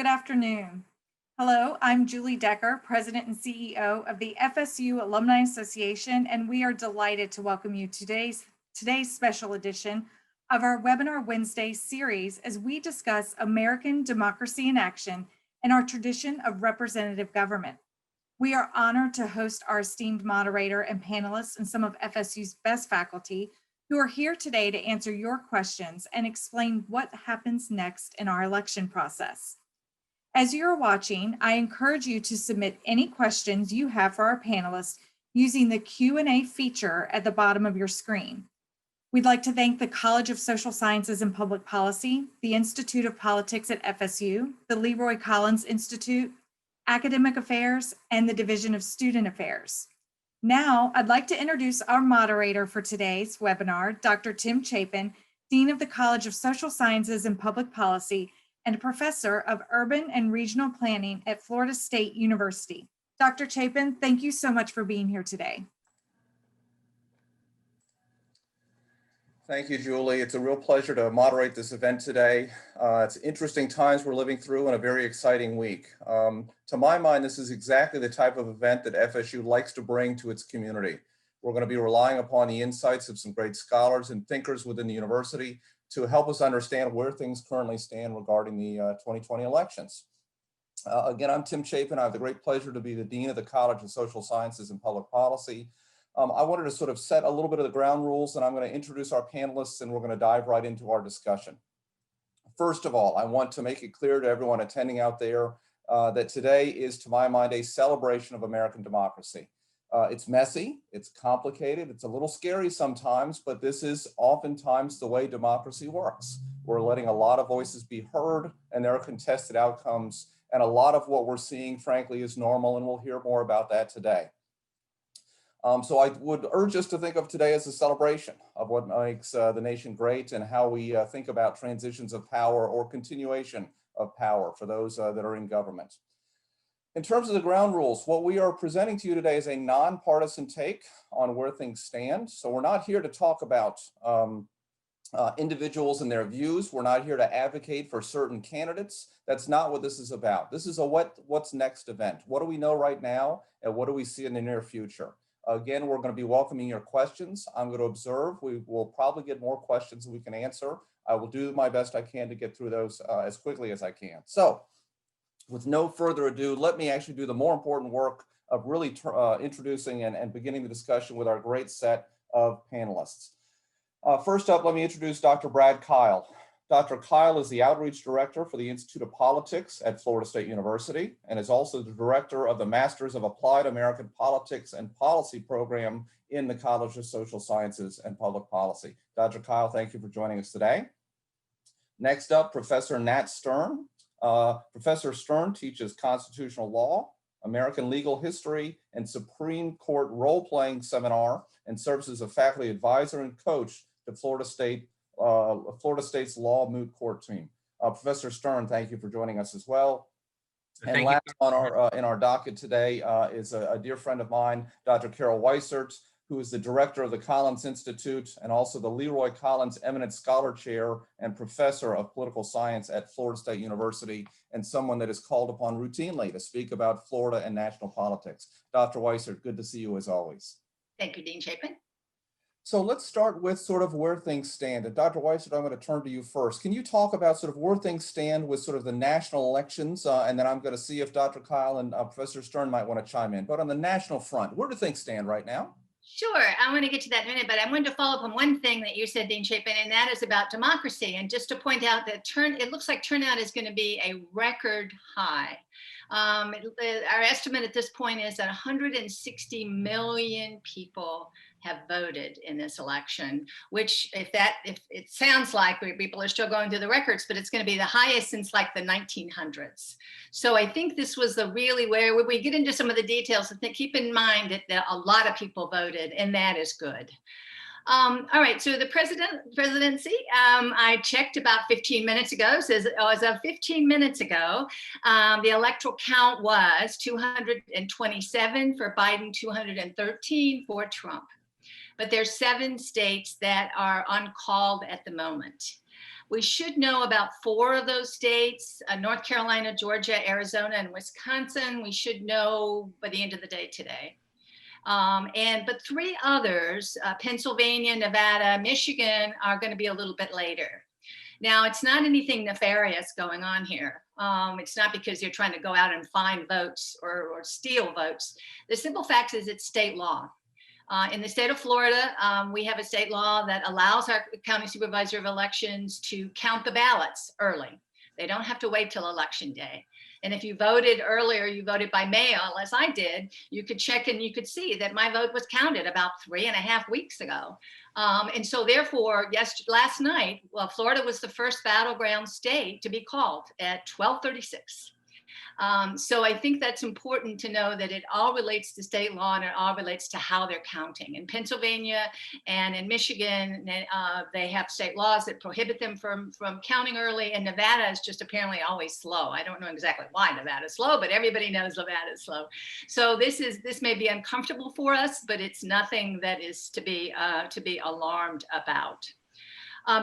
Good afternoon. Hello, I'm Julie Decker, President and CEO of the FSU Alumni Association, and we are delighted to welcome you to today's special edition of our Webinar Wednesday series as we discuss American democracy in action and our tradition of representative government. We are honored to host our esteemed moderator and panelists and some of FSU's best faculty who are here today to answer your questions and explain what happens next in our election process. As you're watching, I encourage you to submit any questions you have for our panelists using the Q&A feature at the bottom of your screen. We'd like to thank the College of Social Sciences and Public Policy, the Institute of Politics at FSU, the Leroy Collins Institute, Academic Affairs, and the Division of Student Affairs. Now, I'd like to introduce our moderator for today's webinar, Dr. Tim Chapin, Dean of the College of Social Sciences and Public Policy, and a professor of urban and regional planning at Florida State University. Dr. Chapin, thank you so much for being here today. Thank you, Julie. It's a real pleasure to moderate this event today. It's interesting times we're living through and a very exciting week. To my mind, this is exactly the type of event that FSU likes to bring to its community. We're going to be relying upon the insights of some great scholars and thinkers within the university to help us understand where things currently stand regarding the 2020 elections. Again, I'm Tim Chapin. I have the great pleasure to be the Dean of the College of Social Sciences and Public Policy. I wanted to sort of set a little bit of the ground rules, and I'm going to introduce our panelists, and we're going to dive right into our discussion. First of all, I want to make it clear to everyone attending out there that today is, to my mind, a celebration of American democracy. It's messy, it's complicated, it's a little scary sometimes, but this is oftentimes the way democracy works. We're letting a lot of voices be heard, and there are contested outcomes, and a lot of what we're seeing, frankly, is normal, and we'll hear more about that today. So I would urge us to think of today as a celebration of what makes the nation great and how we think about transitions of power or continuation of power for those that are in government. In terms of the ground rules, what we are presenting to you today is a nonpartisan take on where things stand. So we're not here to talk about individuals and their views. We're not here to advocate for certain candidates. That's not what this is about. This is a what's next event. What do we know right now, and what do we see in the near future? Again, we're going to be welcoming your questions. I'm going to observe. We will probably get more questions than we can answer. I will do my best I can to get through those as quickly as I can. So, with no further ado, let me actually do the more important work of really introducing and beginning the discussion with our great set of panelists. First up, let me introduce Dr. Brad Kyle. Dr. Kyle is the Outreach Director for the Institute of Politics at Florida State University and is also the Director of the Masters of Applied American Politics and Policy program in the College of Social Sciences and Public Policy. Dr. Kyle, thank you for joining us today. Next up, Professor Nat Stern. Professor Stern teaches constitutional law, American legal history, and Supreme Court role-playing seminar, and serves as a faculty advisor and coach to Florida State's Law Moot Court team. Professor Stern, thank you for joining us as well. And last on in our docket today is a dear friend of mine, Dr. Carol Weissert, who is the director of the Collins Institute and also the Leroy Collins Eminent Scholar Chair and Professor of Political Science at Florida State University, and someone that is called upon routinely to speak about Florida and national politics. Dr. Weissert, good to see you as always. Thank you, Dean Chapin. So let's start with sort of where things stand. And Dr. Weissert, I'm going to turn to you first. Can you talk about sort of where things stand with sort of the national elections? And then I'm going to see if Dr. Kyle and Professor Stern might want to chime in. But on the national front, where do things stand right now? Sure, I want to get to that in a minute, but I wanted to follow up on one thing that you said, Dean Chapin, and that is about democracy. And just to point out that it looks like turnout is going to be a record high. Our estimate at this point is that 160 million people have voted in this election, which if it sounds like people are still going through the records, but it's going to be the highest since like the 1900s. So I think this was really where we get into some of the details, keep in mind that a lot of people voted, and that is good. All right, so the presidency, I checked about 15 minutes ago, says as of 15 minutes ago, the electoral count was 227 for Biden, 213 for Trump. But there's 7 states that are uncalled at the moment. We should know about 4 of those states, North Carolina, Georgia, Arizona, and Wisconsin. We should know by the end of the day today. But 3 others, Pennsylvania, Nevada, Michigan, are going to be a little bit later. Now, it's not anything nefarious going on here. It's not because you're trying to go out and find votes or steal votes. The simple fact is it's state law. In the state of Florida, we have a state law that allows our county supervisor of elections to count the ballots early. They don't have to wait till election day. And if you voted earlier, you voted by mail, as I did, you could check and you could see that my vote was counted about 3.5 weeks ago. And so therefore, last night, well, Florida was the first battleground state to be called at 12:36. So I think that's important to know that it all relates to state law and it all relates to how they're counting. In Pennsylvania and in Michigan, they have state laws that prohibit them from counting early, and Nevada is just apparently always slow. I don't know exactly why Nevada is slow, but everybody knows Nevada is slow. So this may be uncomfortable for us, but it's nothing that is to be alarmed about.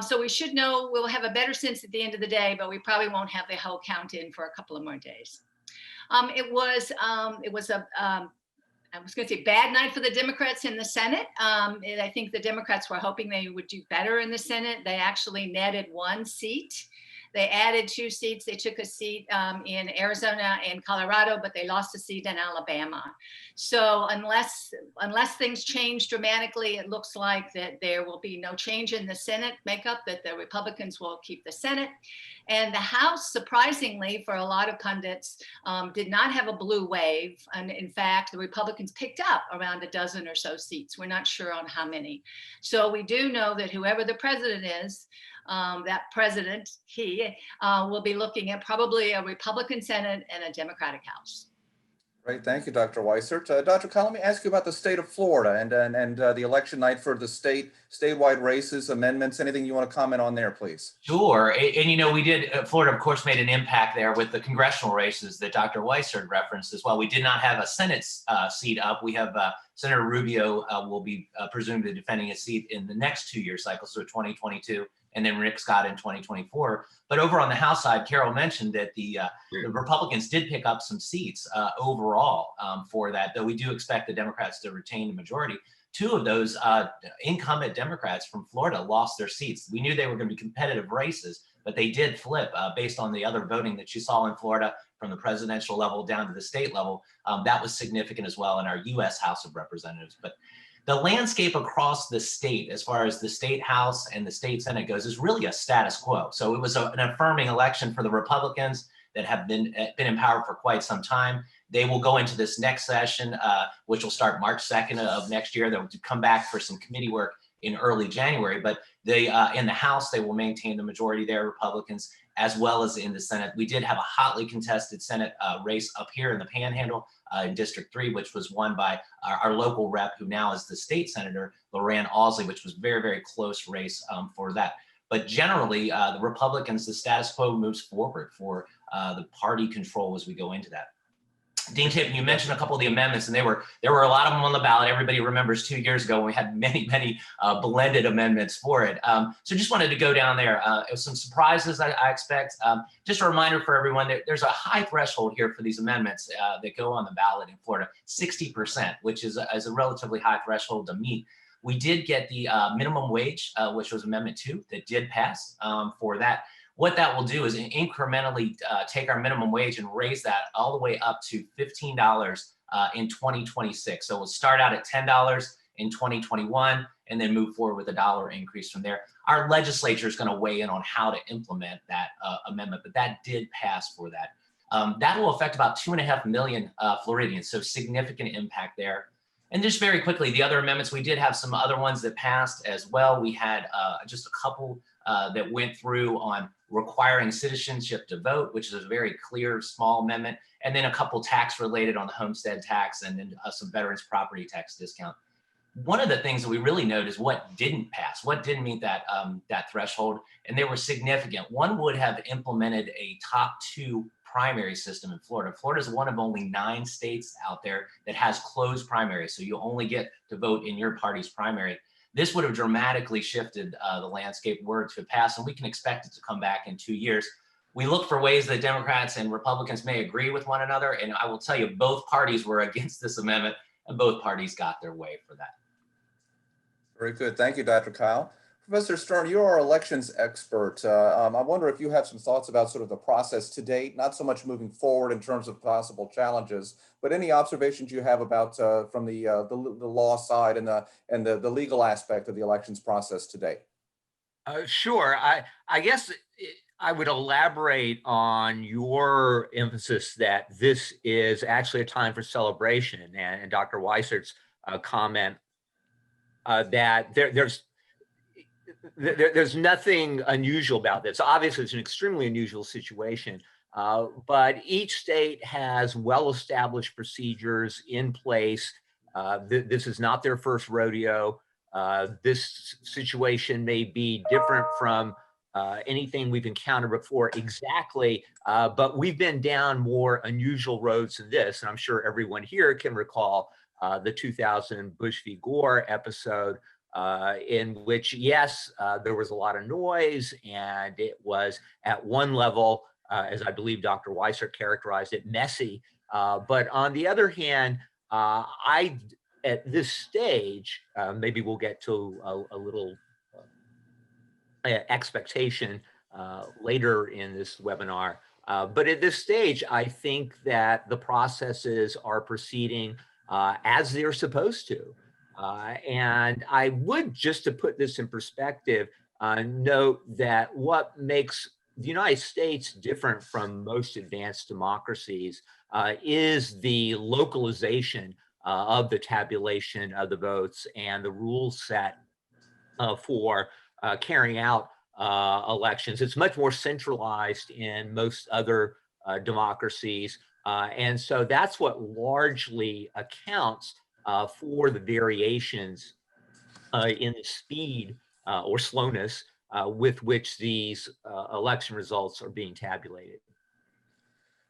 So we should know, we'll have a better sense at the end of the day, but we probably won't have the whole count in for a couple of more days. It was I was going to say bad night for the Democrats in the Senate. And I think the Democrats were hoping they would do better in the Senate. They actually netted 1 seat. They added 2 seats. They took a seat in Arizona and Colorado, but they lost a seat in Alabama. So unless things change dramatically, it looks like that there will be no change in the Senate makeup, that the Republicans will keep the Senate. And the House, surprisingly, for a lot of pundits, did not have a blue wave. And in fact, the Republicans picked up around a dozen or so seats. We're not sure on how many. So we do know that whoever the president is, that president, he will be looking at probably a Republican Senate and a Democratic House. Great, thank you, Dr. Weissert. Dr. Kyle, let me ask you about the state of Florida and the election night for the statewide races, amendments, anything you want to comment on there, please? Sure, and you know, we did, Florida, of course, made an impact there with the congressional races that Dr. Weissert referenced as well. We did not have a Senate seat up. We have Senator Rubio will be presumably defending a seat in the next 2-year cycle, so 2022. And then Rick Scott in 2024. But over on the House side, Carol mentioned that the Republicans did pick up some seats overall for that, though we do expect the Democrats to retain the majority. 2 of those incumbent Democrats from Florida lost their seats. We knew they were going to be competitive races, but they did flip based on the other voting that you saw in Florida from the presidential level down to the state level. That was significant as well in our U.S. House of Representatives. But the landscape across the state, as far as the state House and the state Senate goes, is really a status quo. So it was an affirming election for the Republicans that have been in power for quite some time. They will go into this next session, which will start March 2nd of next year. They'll come back for some committee work in early January. But they in the House, they will maintain the majority there, Republicans, as well as in the Senate. We did have a hotly contested Senate race up here in the Panhandle in District 3, which was won by our local rep, who now is the state senator, Loran Ausley, which was very, very close race for that. But generally, the Republicans, the status quo moves forward for the party control as we go into that. Dean Chapin, you mentioned a couple of the amendments, and there were a lot of them on the ballot. Everybody remembers 2 years ago when we had many blended amendments for it. So just wanted to go down there. Some surprises I expect. Just a reminder for everyone that there's a high threshold here for these amendments that go on the ballot in Florida, 60%, which is a relatively high threshold to meet. We did get the minimum wage, which was Amendment 2, that did pass for that. What that will do is incrementally take our minimum wage and raise that all the way up to $15 in 2026. So we'll start out at $10 in 2021 and then move forward with a $1 increase from there. Our legislature is going to weigh in on how to implement that amendment, but that did pass for that. That will affect about 2.5 million Floridians, so significant impact there. And just very quickly, the other amendments, we did have some other ones that passed as well. We had just a couple that went through on requiring citizenship to vote, which is a very clear, small amendment, and then a couple tax related on the homestead tax and then some veterans property tax discount. One of the things that we really note is what didn't pass, what didn't meet that, that threshold, and they were significant. One would have implemented a top 2 primary system in Florida. Florida is one of only 9 states out there that has closed primaries, so you only get to vote in your party's primary. This would have dramatically shifted the landscape were it to pass, and we can expect it to come back in 2 years. We look for ways that Democrats and Republicans may agree with one another, and I will tell you, both parties were against this amendment, and both parties got their way for that. Very good. Thank you, Dr. Kyle. Professor Stern, you're our elections expert. I wonder if you have some thoughts about sort of the process to date, not so much moving forward in terms of possible challenges, but any observations you have about from the law side and the legal aspect of the elections process to date. Sure. I guess I would elaborate on your emphasis that this is actually a time for celebration, and Dr. Weissert's comment that there's nothing unusual about this. Obviously, it's an extremely unusual situation, but each state has well-established procedures in place. This is not their first rodeo. This situation may be different from anything we've encountered before exactly, but we've been down more unusual roads than this. And I'm sure everyone here can recall the 2000 Bush v. Gore episode, in which, yes, there was a lot of noise, and it was at one level, as I believe Dr. Weissert characterized it, messy. But on the other hand, at this stage, maybe we'll get to a little expectation later in this webinar. But at this stage, I think that the processes are proceeding as they're supposed to. And I would, just to put this in perspective, note that what makes the United States different from most advanced democracies is the localization of the tabulation of the votes and the rules set for carrying out elections. It's much more centralized in most other democracies. And so that's what largely accounts for the variations in the speed or slowness with which these election results are being tabulated.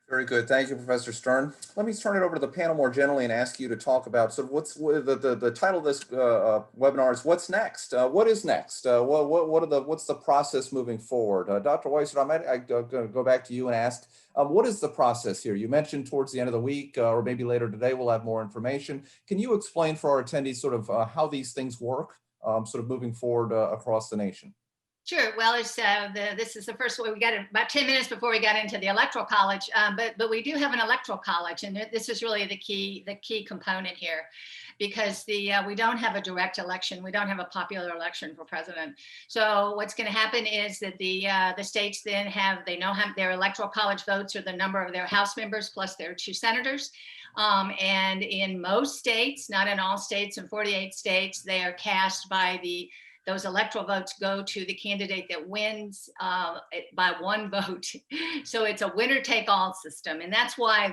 Very good. Thank you, Professor Stern. Let me turn it over to the panel more generally and ask you to talk about sort of what's the title of this webinar is "What's Next?" What is next? What's the process moving forward? Dr. Weissert, I might go back to you and ask, what is the process here? You mentioned towards the end of the week, or maybe later today, we'll have more information. Can you explain for our attendees sort of how these things work, sort of moving forward across the nation? Sure. Well, this is the first one. We got about 10 minutes before we got into the Electoral College, but we do have an Electoral College, and this is really the key component here, because we don't have a direct election. We don't have a popular election for president. So what's going to happen is that the states then have their Electoral College votes, or the number of their House members plus their 2 senators. And in most states, not in all states, in 48 states, they are cast by those electoral votes go to the candidate that wins by 1 vote. So it's a winner-take-all system, and that's why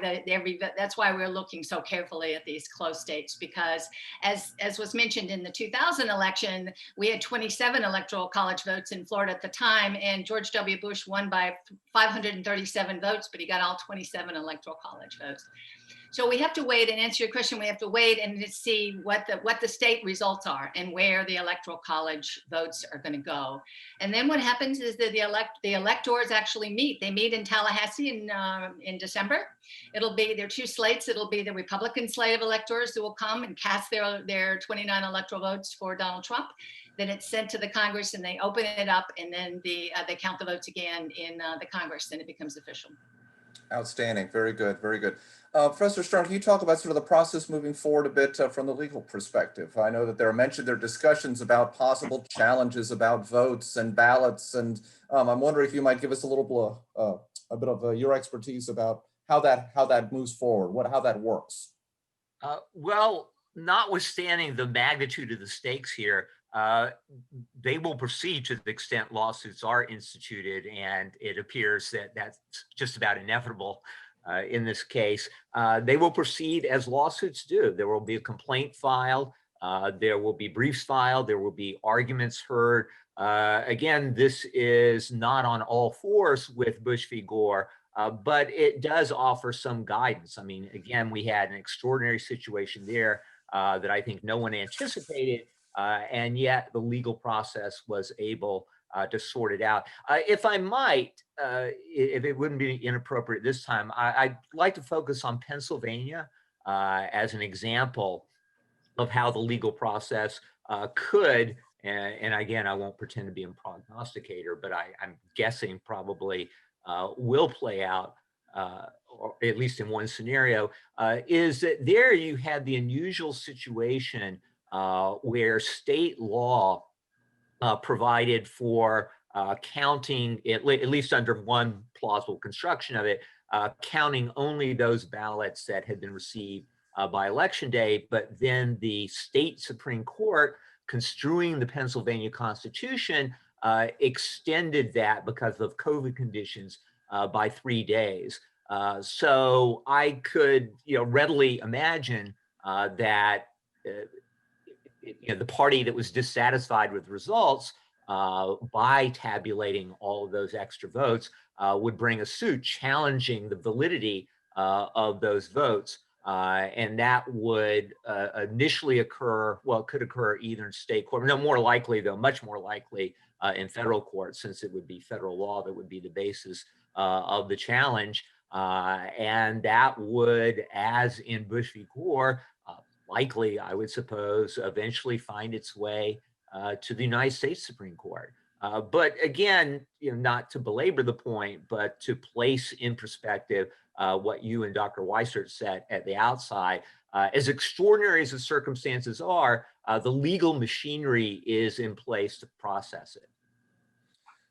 that's why we're looking so carefully at these close states, because as was mentioned in the 2000 election, we had 27 electoral college votes in Florida at the time, and George W. Bush won by 537 votes, but he got all 27 electoral college votes. So we have to wait, and answer your question, we have to wait and see what the state results are and where the Electoral College votes are going to go. And then what happens is that the electors actually meet. They meet in Tallahassee in December. There are 2 slates. It'll be the Republican slate of electors who will come and cast their 29 electoral votes for Donald Trump. Then it's sent to the Congress, and they open it up, and then they count the votes again in the Congress, and it becomes official. Outstanding. Very good. Very good. Professor Stern, can you talk about sort of the process moving forward a bit from the legal perspective? I know that there are discussions about possible challenges about votes and ballots, and I'm wondering if you might give us a bit of your expertise about how that moves forward, how that works. Well, notwithstanding the magnitude of the stakes here, they will proceed to the extent lawsuits are instituted, and it appears that that's just about inevitable in this case. They will proceed as lawsuits do. There will be a complaint filed, there will be briefs filed, there will be arguments heard. Again, this is not on all fours with Bush v. Gore, but it does offer some guidance. I mean, again, we had an extraordinary situation there that I think no one anticipated. and yet the legal process was able to sort it out. If I might, if it wouldn't be inappropriate this time, I'd like to focus on Pennsylvania as an example of how the legal process could, and again, I won't pretend to be a prognosticator, but I'm guessing probably will play out, or at least in one scenario, is that there you had the unusual situation where state law provided for counting, at least under one plausible construction of it, counting only those ballots that had been received by election day, but then the state Supreme Court, construing the Pennsylvania Constitution, extended that because of COVID conditions by 3 days. So I could, readily imagine that the party that was dissatisfied with results by tabulating all of those extra votes would bring a suit challenging the validity of those votes. And that would initially occur, well, it could occur either in state court, no, more likely though, much more likely in federal court, since it would be federal law that would be the basis of the challenge. And that would, as in Bush v. Gore, likely, I would suppose, eventually find its way to the United States Supreme Court. But again, not to belabor the point, but to place in perspective what you and Dr. Weissert said at the outside, as extraordinary as the circumstances are, the legal machinery is in place to process it.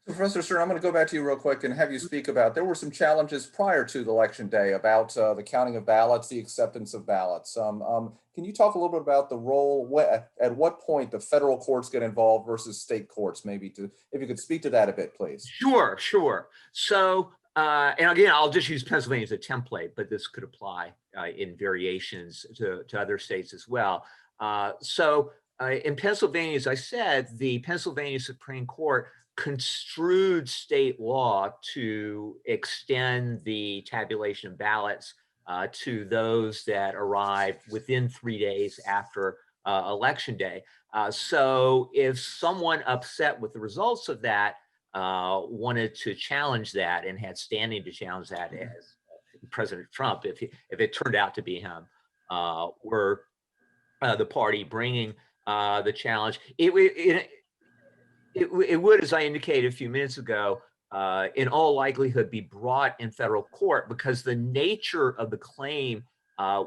Professor Stern, I'm going to go back to you real quick and have you speak about, there were some challenges prior to the election day about the counting of ballots, the acceptance of ballots. Can you talk a little bit about the role, at what point the federal courts get involved versus state courts, maybe, if you could speak to that a bit, please. Sure. So, and again, I'll just use Pennsylvania as a template, but this could apply in variations to other states as well. In Pennsylvania, as I said, the Pennsylvania Supreme Court construed state law to extend the tabulation of ballots to those that arrived within 3 days after election day. So if someone upset with the results of that wanted to challenge that and had standing to challenge that, as President Trump, if it turned out to be him, were the party bringing the challenge, it would, as I indicated a few minutes ago, in all likelihood be brought in federal court, because the nature of the claim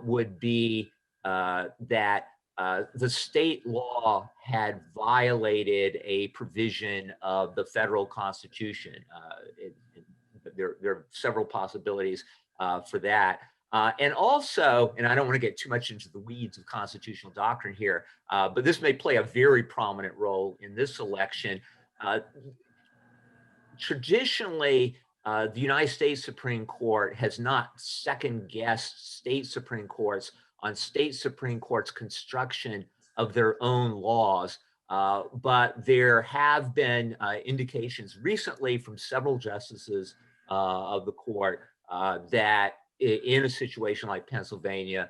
would be that the state law had violated a provision of the federal Constitution. There are several possibilities for that. And also, and I don't want to get too much into the weeds of constitutional doctrine here, but this may play a very prominent role in this election. Traditionally, the United States Supreme Court has not second-guessed state Supreme Courts on state Supreme Court's construction of their own laws. But there have been indications recently from several justices of the court that in a situation like Pennsylvania,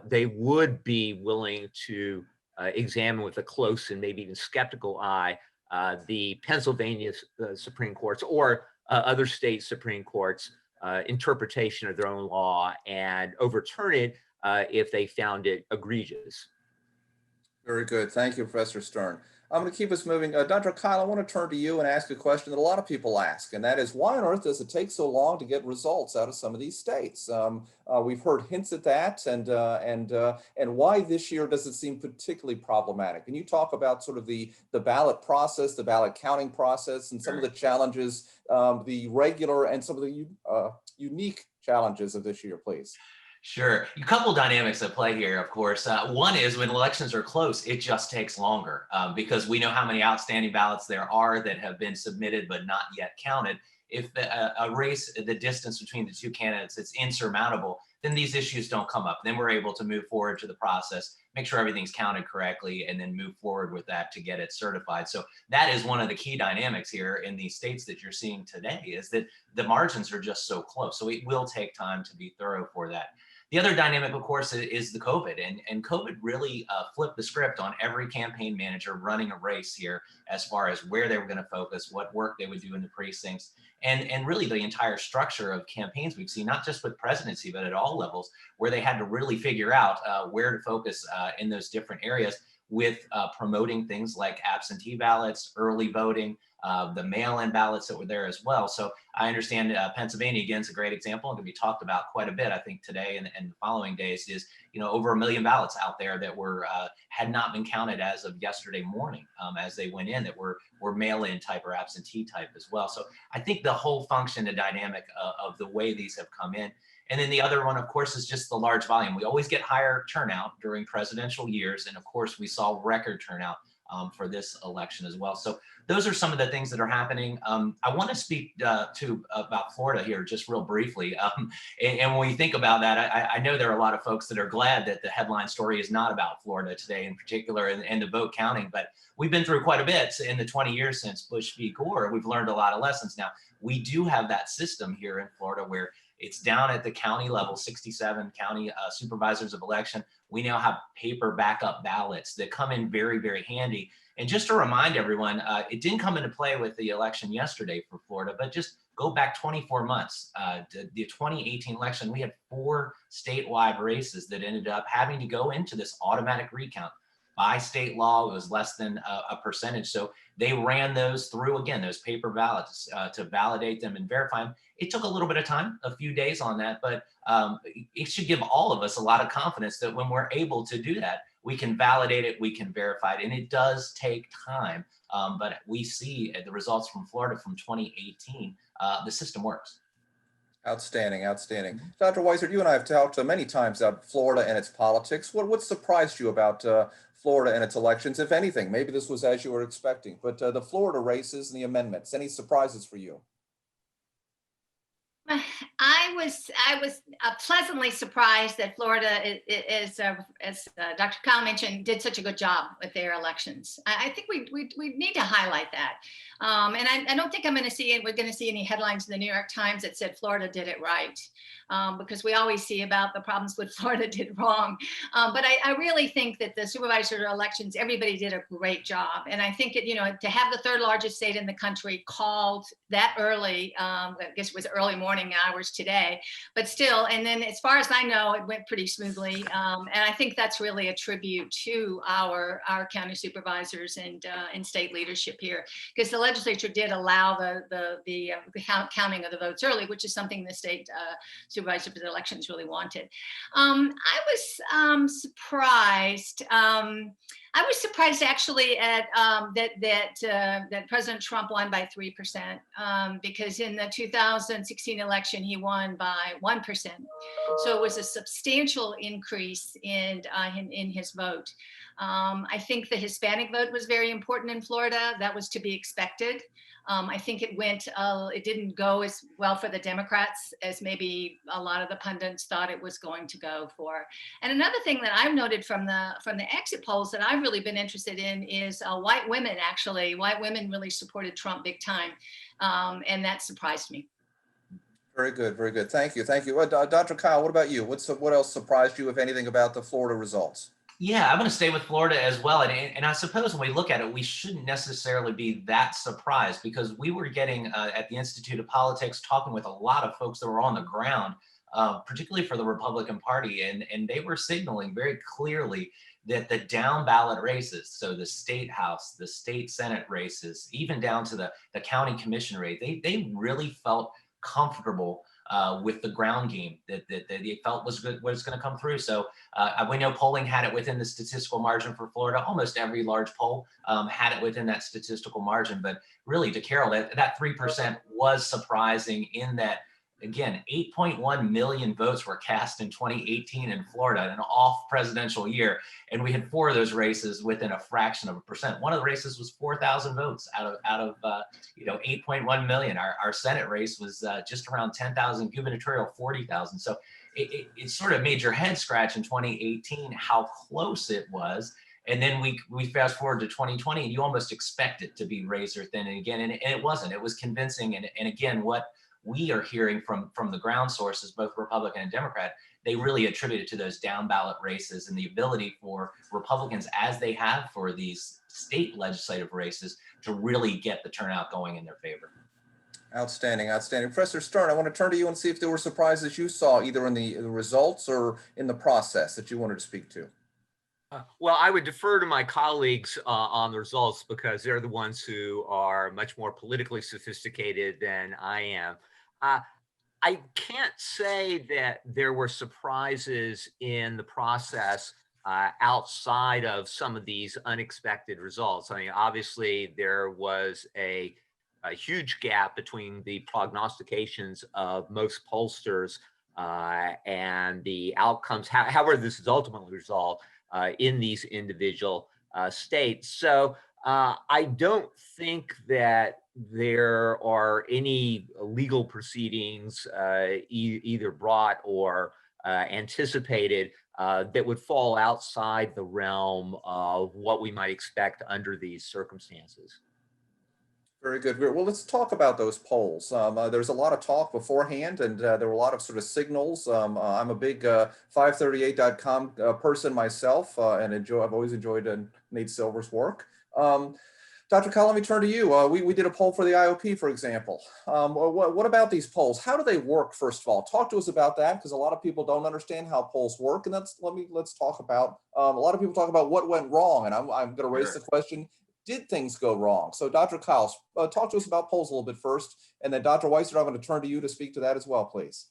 they would be willing to examine with a close and maybe even skeptical eye the Pennsylvania Supreme Court's or other state Supreme Court's interpretation of their own law and overturn it if they found it egregious. Very good. Thank you, Professor Stern. I'm going to keep us moving. Dr. Kyle, I want to turn to you and ask a question that a lot of people ask, and that is, why on earth does it take so long to get results out of some of these states? We've heard hints at that, and why this year does it seem particularly problematic? Can you talk about sort of the ballot process, the ballot counting process, and some of the challenges, the regular and some of the unique challenges of this year, please? Sure. A couple dynamics at play here, of course. One is when elections are close, it just takes longer because we know how many outstanding ballots there are that have been submitted but not yet counted. If a race, the distance between the two candidates, it's insurmountable, then these issues don't come up. Then we're able to move forward to the process, make sure everything's counted correctly, and then move forward with that to get it certified. So that is one of the key dynamics here in these states that you're seeing today, is that the margins are just so close. So it will take time to be thorough for that. The other dynamic, of course, is the COVID, and COVID really flipped the script on every campaign manager running a race here as far as where they were going to focus, what work they would do in the precincts, and really the entire structure of campaigns we've seen, not just with presidency, but at all levels, where they had to really figure out where to focus in those different areas with promoting things like absentee ballots, early voting, the mail-in ballots that were there as well. So I understand Pennsylvania, again, is a great example and can be talked about quite a bit, I think, today and the following days is, over 1 million ballots out there that were had not been counted as of yesterday morning as they went in, that were mail-in type or absentee type as well. So I think the whole function, the dynamic of the way these have come in. And then the other one, of course, is just the large volume. We always get higher turnout during presidential years. And of course, we saw record turnout for this election as well. So those are some of the things that are happening. I want to speak about Florida here just real briefly. And when we think about that, I know there are a lot of folks that are glad that the headline story is not about Florida today in particular and the vote counting, but we've been through quite a bit in the 20 years since Bush v. Gore. We've learned a lot of lessons. Now, we do have that system here in Florida where it's down at the county level, 67 county supervisors of election. We now have paper backup ballots that come in very, very handy. And just to remind everyone, it didn't come into play with the election yesterday for Florida, but just go back 24 months. The 2018 election, we had 4 statewide races that ended up having to go into this automatic recount. By state law, it was less than a percentage. So they ran those through, again, those paper ballots to validate them and verify them. It took a little bit of time, a few days on that, but it should give all of us a lot of confidence that when we're able to do that, we can validate it, we can verify it, and it does take time. But we see the results from Florida from 2018, the system works. Outstanding, outstanding. Dr. Weissert, you and I have talked many times about Florida and its politics. What surprised you about Florida and its elections, if anything? Maybe this was as you were expecting, but the Florida races and the amendments, any surprises for you? I was pleasantly surprised that Florida is as Dr. Kyle mentioned, did such a good job with their elections. I think we need to highlight that. And I don't think we're going to see any headlines in the New York Times that said Florida did it right, because we always see about the problems with Florida did wrong. But I really think that the supervisor elections, everybody did a great job. And I think to have the 3rd largest state in the country called that early, I guess it was early morning hours today, but still, and then as far as I know, it went pretty smoothly. And I think that's really a tribute to our county supervisors and state leadership here, because the legislature did allow the counting of the votes early, which is something the state supervisor for the elections really wanted. I was surprised. I was surprised actually at that President Trump won by 3%, because in the 2016 election he won by 1%. So it was a substantial increase in his vote. I think the Hispanic vote was very important in Florida. That was to be expected. I think it didn't go as well for the Democrats as maybe a lot of the pundits thought it was going to go for. And another thing that I've noted from the exit polls that I've really been interested in is white women. Actually, white women really supported Trump big time, and that surprised me. Very good, very good. Thank you, thank you. Dr. Kyle, what about you? What else surprised you, if anything, about the Florida results? Yeah, I'm going to stay with Florida as well. And I suppose when we look at it, we shouldn't necessarily be that surprised, because we were getting at the Institute of Politics talking with a lot of folks that were on the ground, particularly for the Republican Party. And they were signaling very clearly that the down ballot races, so the state house, the state Senate races, even down to the county commission rate, they really felt comfortable with the ground game that they felt was going to come through. So we know polling had it within the statistical margin for Florida. Almost every large poll had it within that statistical margin. But really, to Carol, that 3% was surprising in that, again, 8.1 million votes were cast in 2018 in Florida, an off presidential year. And we had 4 of those races within a fraction of a percent. One of the races was 4,000 votes out of 8.1 million. Our Senate race was just around 10,000, gubernatorial 40,000. So it sort of made your head scratch in 2018 how close it was. And then we fast forward to 2020, and you almost expect it to be razor thin. And again, and it wasn't. It was convincing. And again, what we are hearing from the ground sources, both Republican and Democrat, they really attribute it to those down ballot races and the ability for Republicans, as they have for these state legislative races, to really get the turnout going in their favor. Outstanding, outstanding. Professor Stern, I want to turn to you and see if there were surprises you saw either in the results or in the process that you wanted to speak to. Well, I would defer to my colleagues on the results because they're the ones who are much more politically sophisticated than I am. I can't say that there were surprises in the process outside of some of these unexpected results. I mean, obviously, there was a huge gap between the prognostications of most pollsters and the outcomes, however this is ultimately resolved in these individual states. So I don't think that there are any legal proceedings either brought or anticipated that would fall outside the realm of what we might expect under these circumstances. Very good. Well, let's talk about those polls. There's a lot of talk beforehand, and there were a lot of sort of signals. I'm a big 538.com person myself, and I've always enjoyed Nate Silver's work. Dr. Kyle, let me turn to you. We did a poll for the IOP, for example. What about these polls? How do they work, first of all? Talk to us about that, because a lot of people don't understand how polls work, and let's talk about. A lot of people talk about what went wrong, and I'm going to raise the question. Did things go wrong? So Dr. Kyle, talk to us about polls a little bit first, and then Dr. Weiser, I'm going to turn to you to speak to that as well, please.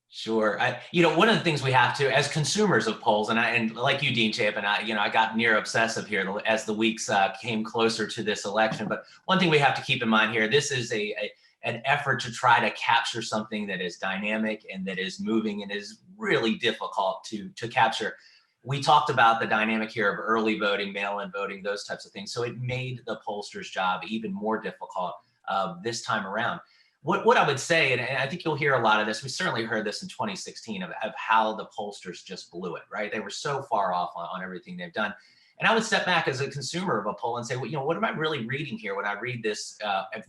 Sure. One of the things we have to, as consumers of polls, and like you, Dean Chapin, I got near obsessive here as the weeks came closer to this election. But one thing we have to keep in mind here, this is an effort to try to capture something that is dynamic and that is moving and is really difficult to capture. We talked about the dynamic here of early voting, mail-in voting, those types of things. So it made the pollster's job even more difficult this time around. What I would say, and I think you'll hear a lot of this, we certainly heard this in 2016 of how the pollsters just blew it, right? They were so far off on everything they've done. And I would step back as a consumer of a poll and say, well, what am I really reading here when I read this?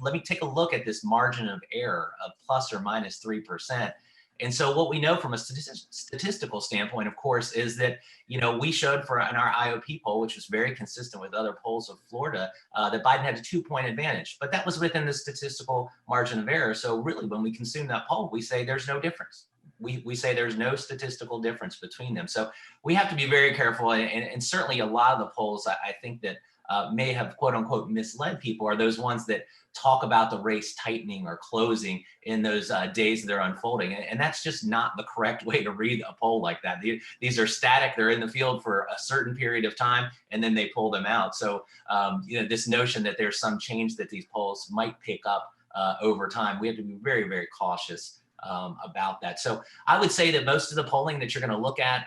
Let me take a look at this margin of error of plus or minus 3%. And so what we know from a statistical standpoint, of course, is that, we showed in our IOP poll, which was very consistent with other polls of Florida, that Biden had a 2-point advantage, but that was within the statistical margin of error. So really, when we consume that poll, we say there's no difference. We say there's no statistical difference between them. So we have to be very careful. And certainly a lot of the polls, I think that may have quote unquote misled people are those ones that talk about the race tightening or closing in those days that they're unfolding. And that's just not the correct way to read a poll like that. These are static. They're in the field for a certain period of time, and then they pull them out. So, this notion that there's some change that these polls might pick up over time, we have to be very, very cautious about that. So I would say that most of the polling that you're going to look at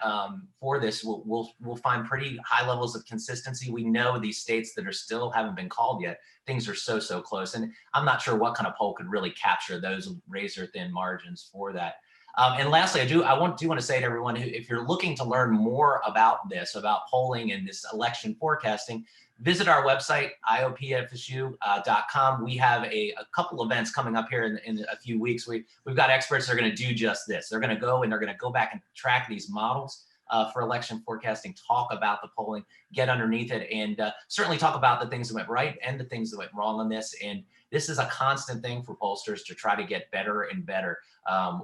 for this will find pretty high levels of consistency. We know these states that are still haven't been called yet, things are so close. And I'm not sure what kind of poll could really capture those razor thin margins for that. And lastly, I want to say to everyone, if you're looking to learn more about this, about polling and this election forecasting, visit our website, iopfsu.com. We have a couple events coming up here in a few weeks. We've got experts that are going to do just this. They're going to go back and track these models for election forecasting, talk about the polling, get underneath it, and certainly talk about the things that went right and the things that went wrong on this. And this is a constant thing for pollsters to try to get better and better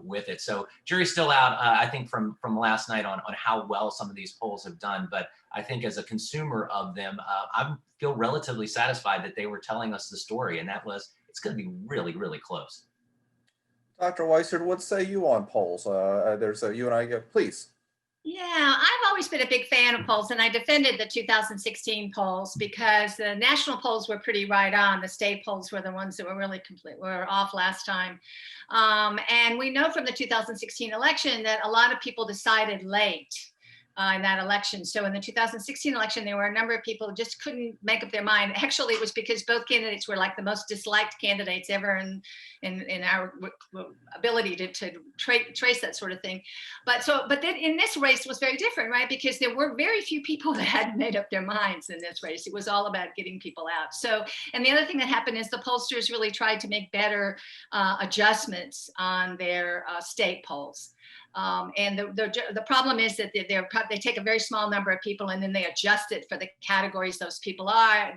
with it. So jury's still out, I think, from last night on how well some of these polls have done. But I think as a consumer of them, I feel relatively satisfied that they were telling us the story, and that was it's going to be really, really close. Dr. Weiser, what say you on polls? There's you and I, please. Yeah, I've always been a big fan of polls, and I defended the 2016 polls because the national polls were pretty right on. The state polls were the ones that were really were off last time. And we know from the 2016 election that a lot of people decided late. in that election. So in the 2016 election, there were a number of people who just couldn't make up their mind. Actually, it was because both candidates were like the most disliked candidates ever in our ability to trace that sort of thing. But then in this race was very different, right? Because there were very few people that hadn't made up their minds in this race. It was all about getting people out. So, and the other thing that happened is the pollsters really tried to make better adjustments on their state polls. And the problem is that they take a very small number of people and then they adjust it for the categories those people are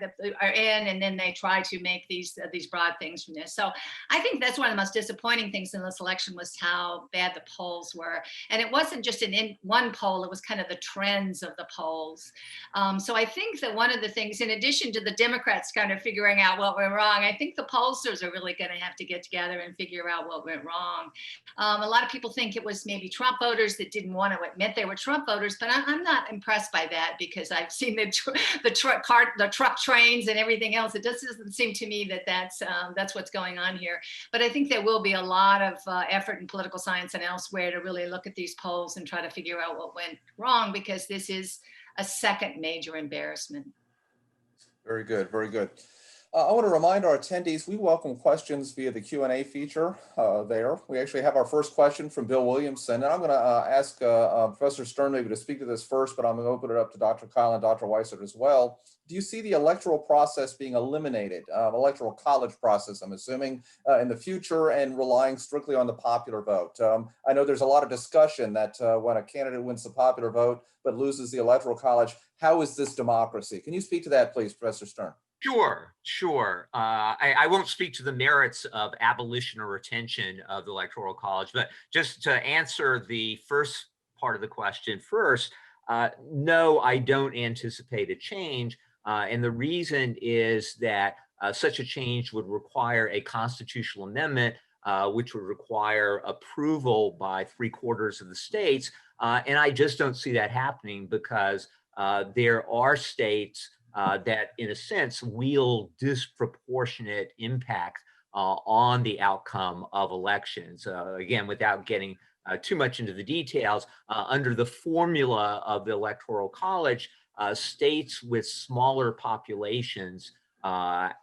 in, and then they try to make these broad things from this. So I think that's one of the most disappointing things in this election was how bad the polls were. And it wasn't just in one poll, it was kind of the trends of the polls. So I think that one of the things, in addition to the Democrats kind of figuring out what went wrong, I think the pollsters are really going to have to get together and figure out what went wrong. A lot of people think it was maybe Trump voters that didn't want to admit they were Trump voters, but I'm not impressed by that because I've seen the truck trains and everything else. It just doesn't seem to me that that's what's going on here. But I think there will be a lot of effort in political science and elsewhere to really look at these polls and try to figure out what went wrong, because this is a second major embarrassment. Very good, very good. I want to remind our attendees, we welcome questions via the Q&A feature there. We actually have our first question from Bill Williamson, and I'm going to ask Professor Stern maybe to speak to this first, but I'm going to open it up to Dr. Kyle and Dr. Weissert as well. Do you see the electoral process being eliminated, electoral college process, I'm assuming, in the future, and relying strictly on the popular vote? I know there's a lot of discussion that when a candidate wins the popular vote but loses the electoral college, how is this democracy? Can you speak to that, please, Professor Stern? Sure. I won't speak to the merits of abolition or retention of the Electoral College, but just to answer the first part of the question first, no, I don't anticipate a change. And the reason is that such a change would require a constitutional amendment, which would require approval by 3/4 of the states. And I just don't see that happening because there are states that, in a sense, wield disproportionate impact on the outcome of elections. Again, without getting too much into the details, under the formula of the Electoral College, states with smaller populations are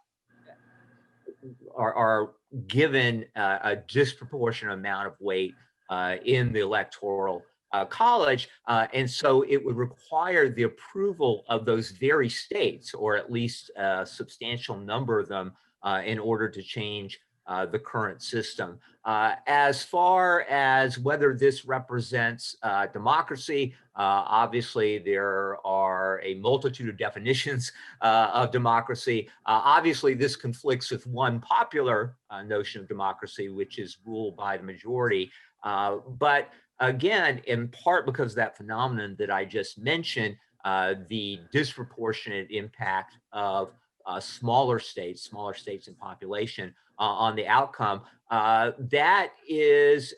given a disproportionate amount of weight in the Electoral College, and so it would require the approval of those very states, or at least a substantial number of them, in order to change the current system. As far as whether this represents democracy, obviously there are a multitude of definitions of democracy. Obviously, this conflicts with one popular notion of democracy, which is rule by the majority. But again, in part because of that phenomenon that I just mentioned, the disproportionate impact of smaller states in population on the outcome, that is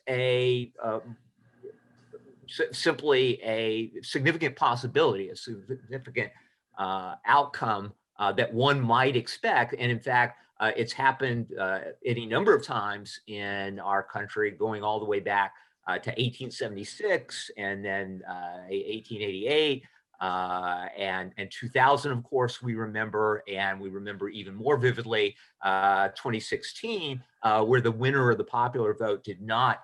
simply a significant possibility, a significant outcome that one might expect. And in fact, it's happened any number of times in our country, going all the way back to 1876, and then 1888, and 2000, of course, we remember, and we remember even more vividly 2016, where the winner of the popular vote did not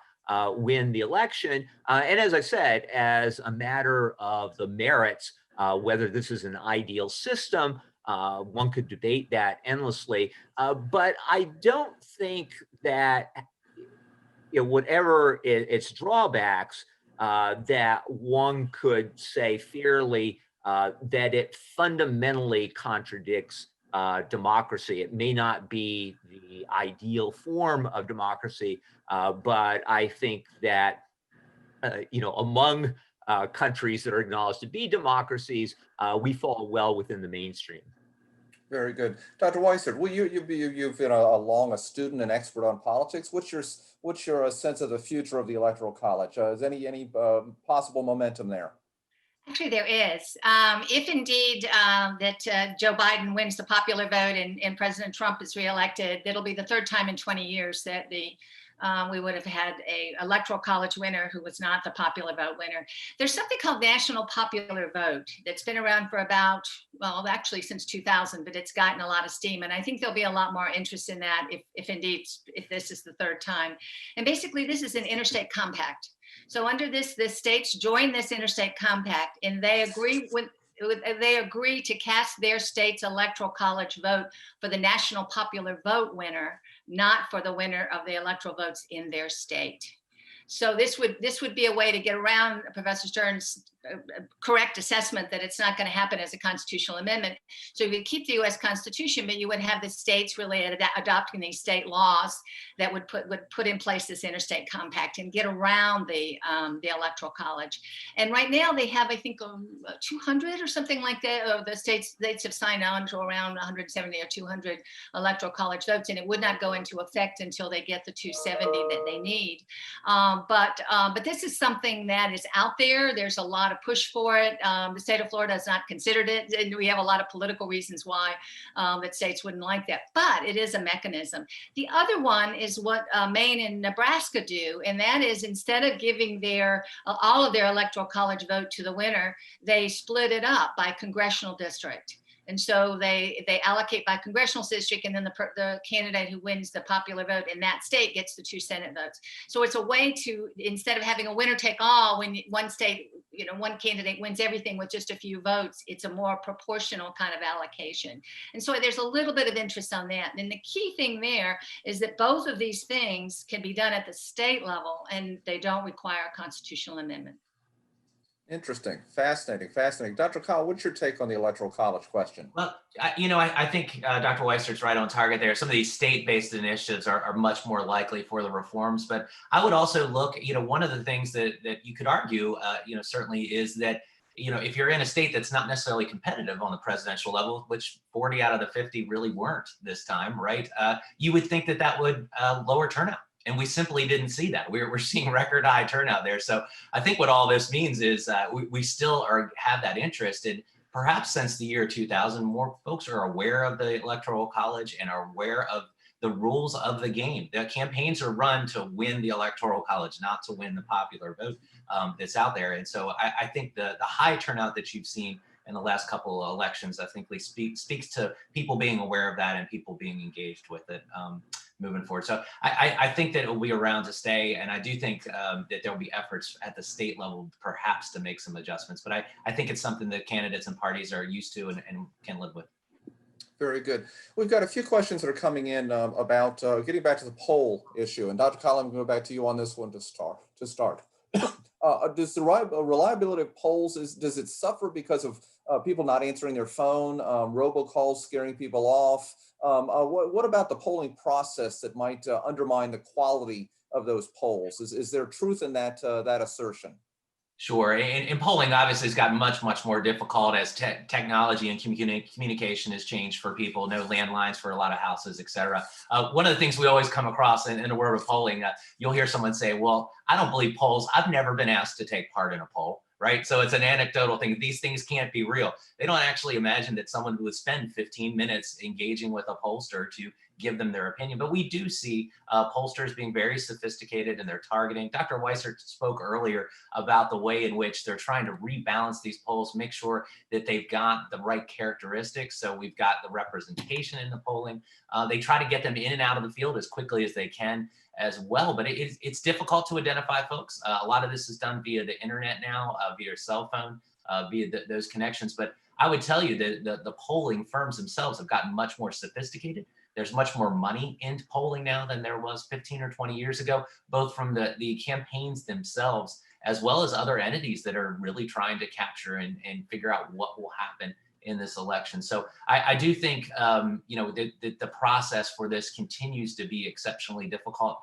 win the election. And as I said, as a matter of the merits, whether this is an ideal system, one could debate that endlessly. But I don't think that, whatever its drawbacks, that one could say fairly that it fundamentally contradicts democracy. It may not be the ideal form of democracy, but I think that, among countries that are acknowledged to be democracies, we fall well within the mainstream. Very good. Dr. Weissert, you've been a student and expert on politics. What's your sense of the future of the Electoral College? Is any possible momentum there? Actually, there is. If indeed that Joe Biden wins the popular vote and President Trump is reelected, it'll be the third time in 20 years that the we would have had a electoral college winner who was not the popular vote winner. There's something called national popular vote that's been around for about, well, actually since 2000, but it's gotten a lot of steam. And I think there'll be a lot more interest in that if indeed, if this is the third time. And basically this is an interstate compact. So under this, the states join this interstate compact and they agree to cast their state's electoral college vote for the national popular vote winner, not for the winner of the electoral votes in their state. So this would be a way to get around Professor Stern's correct assessment that it's not going to happen as a constitutional amendment. So you would keep the U.S. Constitution, but you would have the states really adopting these state laws that would put in place this interstate compact and get around the electoral college. And right now they have, I think, 200 or something like that. The states have signed on to around 170 or 200 electoral college votes, and it would not go into effect until they get the 270 that they need. But this is something that is out there. There's a lot of push for it. The state of Florida has not considered it, and we have a lot of political reasons why that states wouldn't like that, but it is a mechanism. The other one is what Maine and Nebraska do, and that is instead of giving all of their electoral college vote to the winner, they split it up by congressional district. And so they allocate by congressional district, and then the candidate who wins the popular vote in that state gets the 2 Senate votes. So it's a way to, instead of having a winner take all, when one state, one candidate wins everything with just a few votes, it's a more proportional kind of allocation. And so there's a little bit of interest on that. And the key thing there is that both of these things can be done at the state level, and they don't require a constitutional amendment. Interesting. Fascinating. Fascinating. Dr. Kyle, what's your take on the Electoral College question? Well, I think Dr. Weisert's right on target there. Some of these state-based initiatives are much more likely for the reforms, but I would also look, one of the things that you could argue, certainly is that, if you're in a state that's not necessarily competitive on the presidential level, which 40 out of the 50 really weren't this time, right? You would think that would lower turnout. And we simply didn't see that. We're seeing record high turnout there. So I think what all this means is we still have that interest. And perhaps since the year 2000, more folks are aware of the Electoral College and are aware of the rules of the game. The campaigns are run to win the Electoral College, not to win the popular vote that's out there. And so I think the high turnout that you've seen in the last couple of elections, I think speaks to people being aware of that and people being engaged with it. Moving forward. So I think that it will be around to stay. And I do think that there will be efforts at the state level, perhaps, to make some adjustments. But I think it's something that candidates and parties are used to and can live with. Very good. We've got a few questions that are coming in about getting back to the poll issue. And Dr. Kyle, I'm going to go back to you on this one to start. Does the reliability of polls, does it suffer because of people not answering their phone, robocalls scaring people off? What about the polling process that might undermine the quality of those polls? Is there truth in that assertion? Sure. And polling obviously has gotten much, much more difficult as technology and communication has changed for people. No landlines for a lot of houses, et cetera. One of the things we always come across in the world of polling, you'll hear someone say, well, I don't believe polls. I've never been asked to take part in a poll. Right. So it's an anecdotal thing. These things can't be real. They don't actually imagine that someone would spend 15 minutes engaging with a pollster to give them their opinion. But we do see pollsters being very sophisticated in their targeting. Dr. Weisert spoke earlier about the way in which they're trying to rebalance these polls, make sure that they've got the right characteristics. So we've got the representation in the polling. They try to get them in and out of the field as quickly as they can as well, but it's difficult to identify folks. A lot of this is done via the internet now, via your cell phone, via those connections. But I would tell you that the polling firms themselves have gotten much more sophisticated. There's much more money into polling now than there was 15 or 20 years ago, both from the campaigns themselves, as well as other entities that are really trying to capture and figure out what will happen in this election. So I do think, the process for this continues to be exceptionally difficult.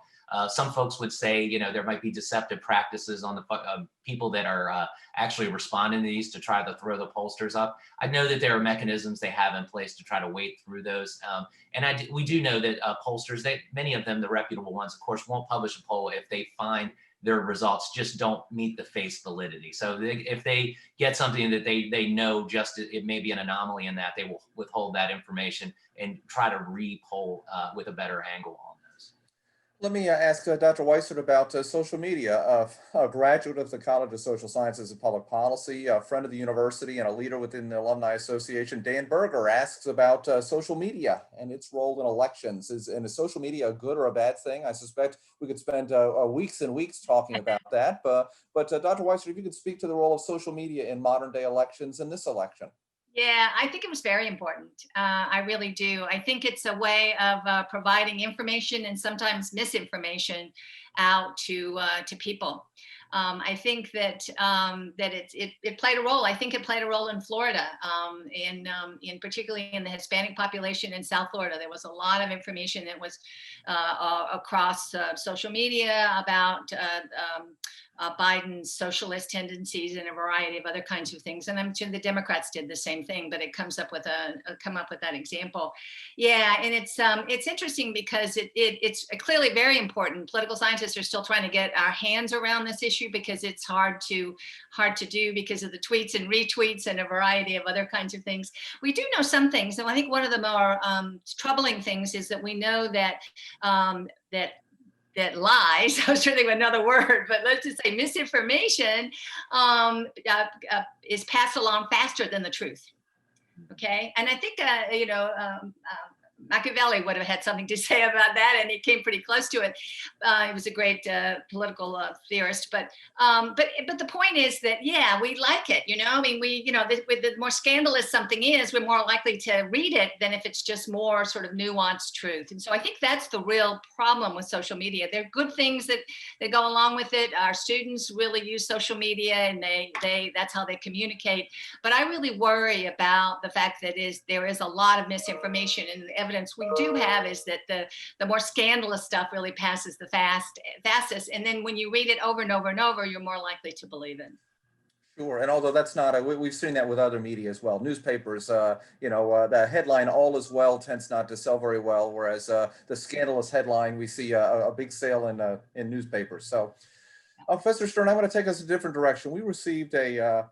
Some folks would say, there might be deceptive practices on the people that are actually responding to these to try to throw the pollsters up. I know that there are mechanisms they have in place to try to wade through those. And we do know that pollsters, many of them, the reputable ones, of course, won't publish a poll if they find their results just don't meet the face validity. So if they get something that they know it may be an anomaly in that, they will withhold that information and try to re-poll with a better angle on those. Let me ask Dr. Weissert about social media. A graduate of the College of Social Sciences and Public Policy, a friend of the university, and a leader within the Alumni Association, Dan Berger, asks about social media and its role in elections. Is social media a good or a bad thing? I suspect we could spend weeks and weeks talking about that. But Dr. Weissert, if you could speak to the role of social media in modern day elections and this election. Yeah, I think it was very important. I really do. I think it's a way of providing information and sometimes misinformation out to people. I think that it played a role. I think it played a role in Florida, in particularly in the Hispanic population in South Florida. There was a lot of information that was across social media about Biden's socialist tendencies and a variety of other kinds of things. And I'm sure the Democrats did the same thing, but it comes up with that example. Yeah, and it's interesting because it's clearly very important. Political scientists are still trying to get our hands around this issue because it's hard to do because of the tweets and retweets and a variety of other kinds of things. We do know some things, and I think one of the more troubling things is that we know that that lies, I was trying to think of another word, but let's just say misinformation is passed along faster than the truth. Okay. And I think, Machiavelli would have had something to say about that, and he came pretty close to it. He was a great political theorist, but the point is that, yeah, we like it. I mean, the more scandalous something is, we're more likely to read it than if it's just more sort of nuanced truth. And so I think that's the real problem with social media. There are good things that go along with it. Our students really use social media, and that's how they communicate. But I really worry about the fact that there is a lot of misinformation, and the evidence we do have is that the more scandalous stuff really passes the fastest. And then when you read it over and over and over, you're more likely to believe it. Sure, and although that's not, we've seen that with other media as well. Newspapers, the headline "All is well" tends not to sell very well, whereas the scandalous headline, we see a big sale in newspapers. So, Professor Stern, I'm going to take us a different direction. We received a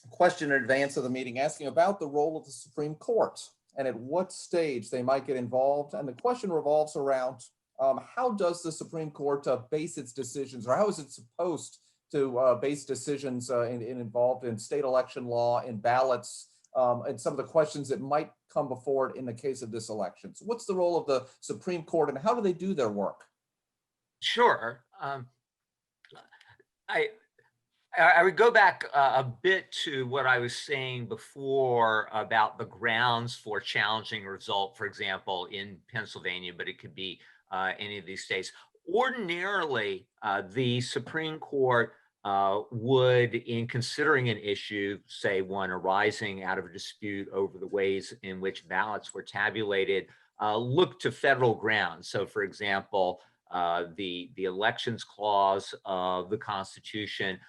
question in advance of the meeting asking about the role of the Supreme Court and at what stage they might get involved. And the question revolves around how does the Supreme Court base its decisions, or how is it supposed to base decisions involved in state election law, in ballots, and some of the questions that might come before it in the case of this election. So what's the role of the Supreme Court, and how do they do their work? Sure. I would go back a bit to what I was saying before about the grounds for challenging a result, for example, in Pennsylvania, but it could be any of these states. Ordinarily, the Supreme Court would, in considering an issue, say one arising out of a dispute over the ways in which ballots were tabulated, look to federal grounds. So, for example, the Elections Clause of the Constitution.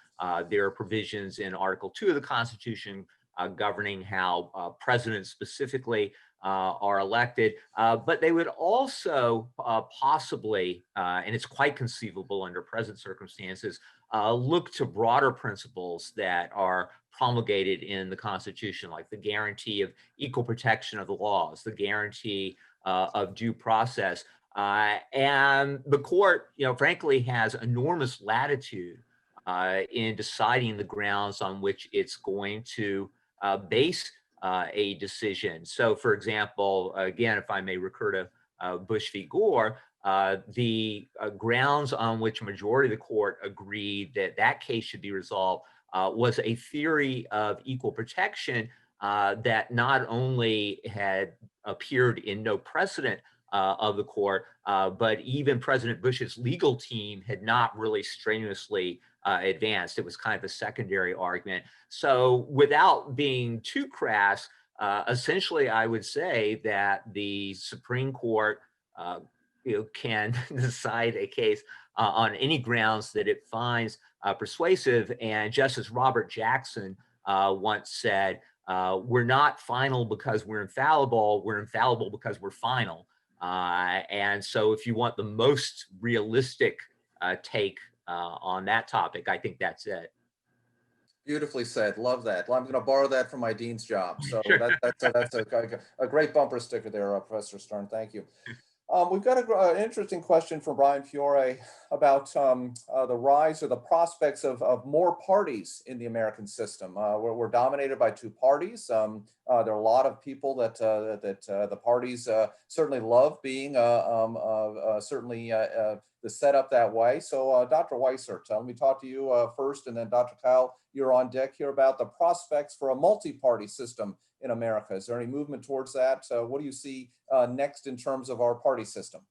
There are provisions in Article 2 of the Constitution governing how presidents specifically are elected, but they would also possibly, and it's quite conceivable under present circumstances, look to broader principles that are promulgated in the Constitution, like the guarantee of equal protection of the laws, the guarantee of due process. And the court, frankly, has enormous latitude in deciding the grounds on which it's going to base a decision. So, for example, again, if I may recur to Bush v. Gore, the grounds on which a majority of the court agreed that case should be resolved was a theory of equal protection that not only had appeared in no precedent of the court, but even President Bush's legal team had not really strenuously advanced. It was kind of a secondary argument. So without being too crass, essentially I would say that the Supreme Court can decide a case on any grounds that it finds persuasive. And Justice Robert Jackson once said, we're not final because we're infallible because we're final. And so if you want the most realistic take on that topic, I think that's it. Beautifully said. Love that. I'm going to borrow that from my dean's job. So Sure. that's a great bumper sticker there, Professor Stern. Thank you. We've got an interesting question from Brian Fiore about the rise or the prospects of more parties in the American system. We're dominated by two parties. There are a lot of people that the parties certainly love being certainly the setup that way. So Dr. Weissert, let me talk to you first, and then Dr. Kyle, you're on deck here about the prospects for a multi-party system in America. Is there any movement towards that? What do you see next in terms of our party system?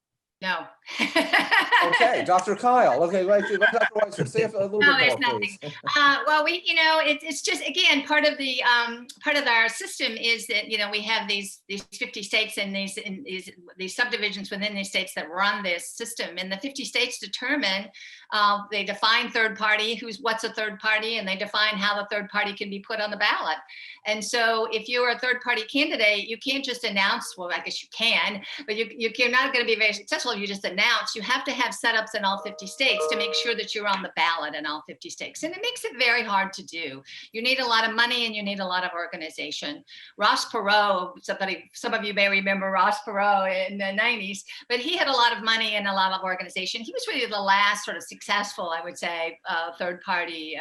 No. Okay, Dr. Kyle. Okay, let Dr. Weissert say a little No, bit there's more, nothing. please. Well, it's just, again, part of our system is that, we have these 50 states and these subdivisions within these states that run this system, and the 50 states determine, they define third party, what's a third party, and they define how the third party can be put on the ballot. And so if you're a third party candidate, you can't just announce, well, I guess you can, but you're not going to be very successful if you just announce. You have to have setups in all 50 states to make sure that you're on the ballot in all 50 states. And it makes it very hard to do. You need a lot of money and you need a lot of organization. Ross Perot, some of you may remember Ross Perot in the 90s, but he had a lot of money and a lot of organization. He was really the last sort of successful, I would say, third party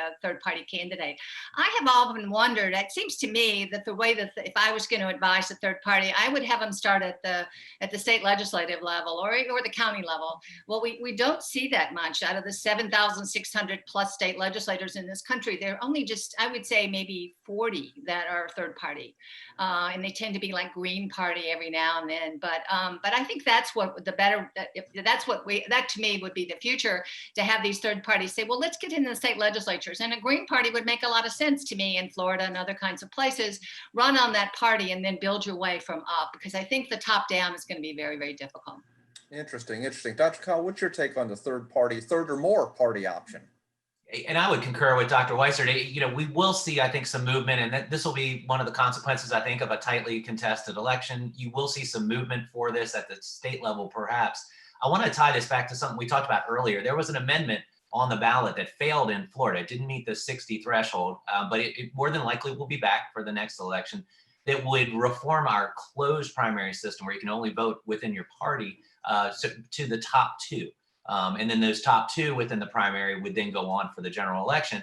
candidate. I have often wondered, it seems to me that the way that if I was going to advise a third party, I would have them start at the state legislative level or the county level. Well, we don't see that much. Out of the 7,600 plus state legislators in this country, there are only just, I would say, maybe 40 that are third party, and they tend to be like Green Party every now and then. But I think that's what that to me would be the future, to have these third parties say, well, let's get into the state legislatures, and a Green Party would make a lot of sense to me in Florida and other kinds of places. Run on that party and then build your way from up, because I think the top down is going to be very, very difficult. Interesting. Dr. Kyle, what's your take on the third or more party option? And I would concur with Dr. Weissert. We will see, I think, some movement, and this will be one of the consequences, I think, of a tightly contested election. You will see some movement for this at the state level, perhaps. I want to tie this back to something we talked about earlier. There was an amendment on the ballot that failed in Florida. It didn't meet the 60 threshold, but it more than likely will be back for the next election, that would reform our closed primary system where you can only vote within your party to the top two. And then those top two within the primary would then go on for the general election.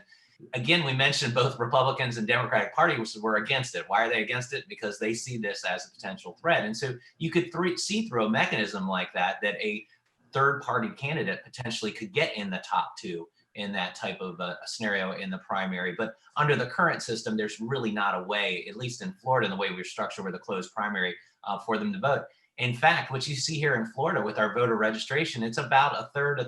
Again, we mentioned both Republicans and Democratic Party were against it. Why are they against it? Because they see this as a potential threat. And so you could see through a mechanism like that a third party candidate potentially could get in the top two in that type of a scenario in the primary. But under the current system, there's really not a way, at least in Florida, in the way we're structured with a closed primary, for them to vote. In fact, what you see here in Florida with our voter registration, it's about a third.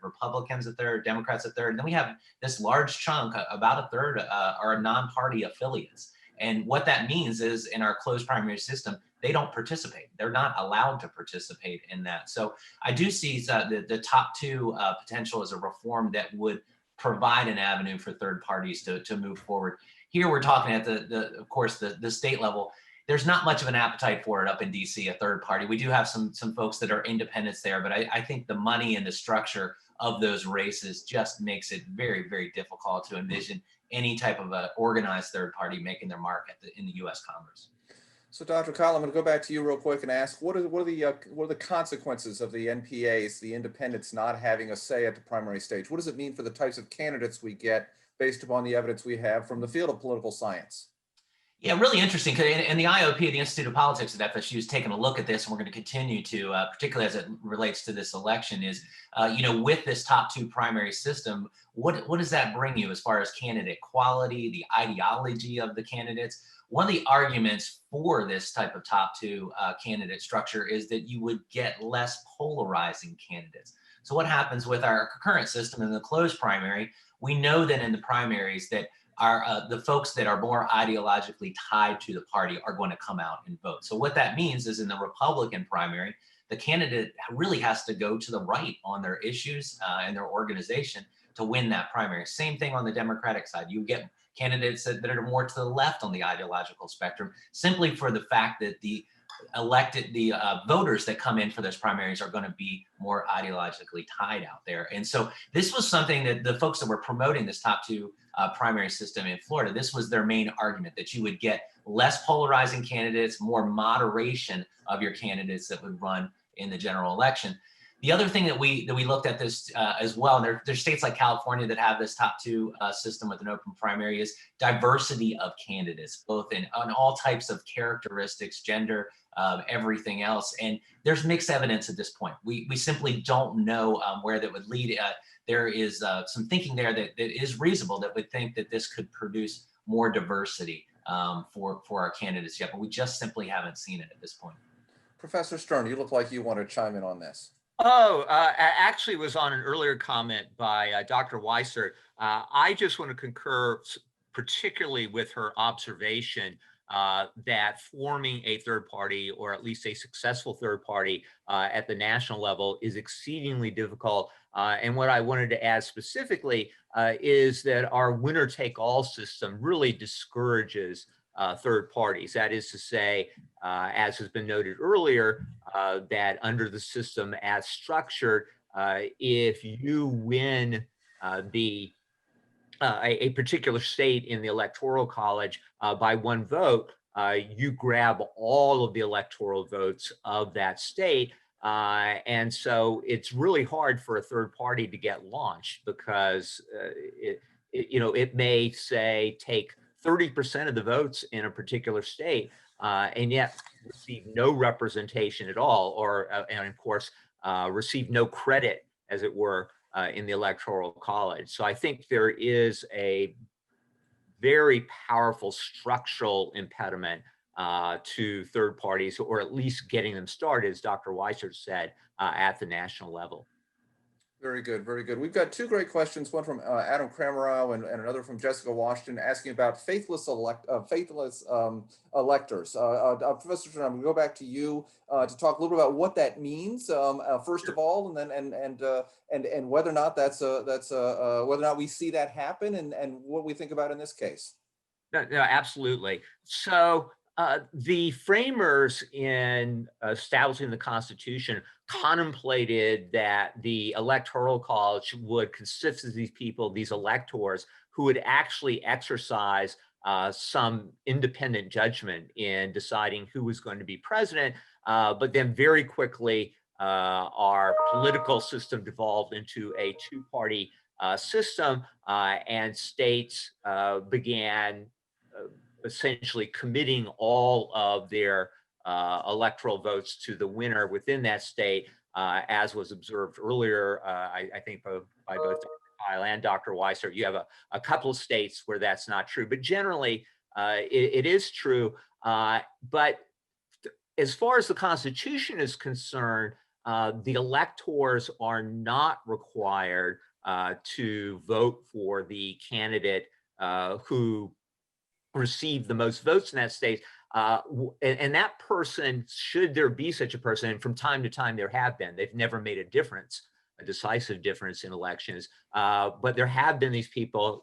Republicans a third, Democrats a third. And then we have this large chunk, about a third are non-party affiliates. And what that means is in our closed primary system, they don't participate. They're not allowed to participate in that. So I do see the top two potential as a reform that would provide an avenue for third parties to move forward. Here we're talking at of course, the state level. There's not much of an appetite for it up in DC, a third party. We do have some folks that are independents there, but I think the money and the structure of those races just makes it very, very difficult to envision any type of a organized third party making their mark in the U.S. Congress. So, Dr. Kyle, I'm going to go back to you real quick and ask, what are the consequences of the NPAs, the independents, not having a say at the primary stage? What does it mean for the types of candidates we get based upon the evidence we have from the field of political science? Yeah, really interesting. And the IOP, the Institute of Politics at FSU, is taking a look at this, and we're going to continue to, particularly as it relates to this election, is, with this top two primary system, what does that bring you as far as candidate quality, the ideology of the candidates? One of the arguments for this type of top two candidate structure is that you would get less polarizing candidates. So what happens with our current system in the closed primary? We know that in the primaries that the folks that are more ideologically tied to the party are going to come out and vote. So what that means is in the Republican primary, the candidate really has to go to the right on their issues and their organization to win that primary. Same thing on the Democratic side. You get candidates that are more to the left on the ideological spectrum, simply for the fact that the voters that come in for those primaries are going to be more ideologically tied out there. And so this was something that the folks that were promoting this top two primary system in Florida, this was their main argument, that you would get less polarizing candidates, more moderation of your candidates that would run in the general election. The other thing that we looked at this as well, and there's states like California that have this top two system with an open primary, is diversity of candidates, both on all types of characteristics, gender, everything else. And there's mixed evidence at this point. We simply don't know where that would lead. There is some thinking there that is reasonable that would think that this could produce more diversity for our candidates yet, but we just simply haven't seen it at this point. Professor Stern, you look like you want to chime in on this. Actually was on an earlier comment by Dr. Weiser. I just want to concur particularly with her observation that forming a third party, or at least a successful third party at the national level, is exceedingly difficult. And what I wanted to add specifically is that our winner-take-all system really discourages third parties. That is to say, as has been noted earlier, that under the system as structured, if you win a particular state in the Electoral College by one vote, you grab all of the electoral votes of that state. And so it's really hard for a third party to get launched, because it may say take 30% of the votes in a particular state, and yet receive no representation at all, or and of course receive no credit, as it were, in the Electoral College. So I think there is a very powerful structural impediment to third parties, or at least getting them started, as Dr. Weiser said, at the national level. Very good, very good. We've got two great questions, one from Adam Kramerow and another from Jessica Washington, asking about faithless electors. Professor Stern, I'm going to go back to you to talk a little bit about what that means, first of all, and then and whether or not whether or not we see that happen, and what we think about in this case. No, absolutely. So the framers in establishing the Constitution contemplated that the Electoral College would consist of these people, these electors, who would actually exercise some independent judgment in deciding who was going to be president. But then very quickly, our political system devolved into a two-party system, and states began essentially committing all of their electoral votes to the winner within that state, as was observed earlier, I think by both Dr. Kyle and Dr. Weiser. You have a couple of states where that's not true, but generally it is true. But as far as the Constitution is concerned, the electors are not required to vote for the candidate who received the most votes in that state. And that person, should there be such a person, and from time to time there have been, they've never made a difference, a decisive difference in elections, but there have been these people,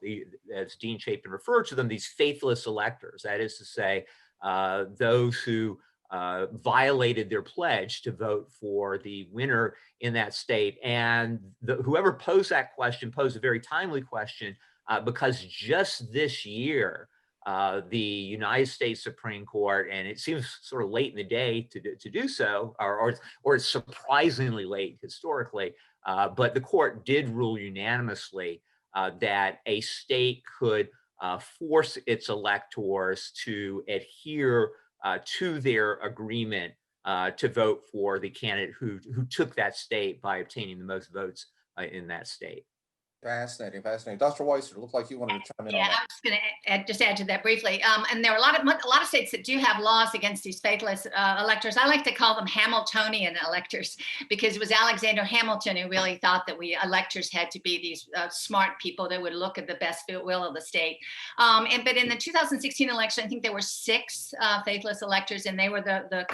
as Dean Chapin referred to them, these faithless electors. That is to say, those who violated their pledge to vote for the winner in that state. And whoever posed that question posed a very timely question, because just this year, the United States Supreme Court, and it seems sort of late in the day to do so, or it's surprisingly late historically, but the court did rule unanimously that a state could force its electors to adhere to their agreement to vote for the candidate who took that state by obtaining the most votes in that state. Fascinating, fascinating. Dr. Weiser, it looked like you wanted to chime in on that. Yeah, I was going to just add to that briefly. And there are a lot of states that do have laws against these faithless electors. I like to call them Hamiltonian electors, because it was Alexander Hamilton who really thought that we electors had to be these smart people that would look at the best will of the state. But in the 2016 election, I think there were 6 faithless electors, and they were the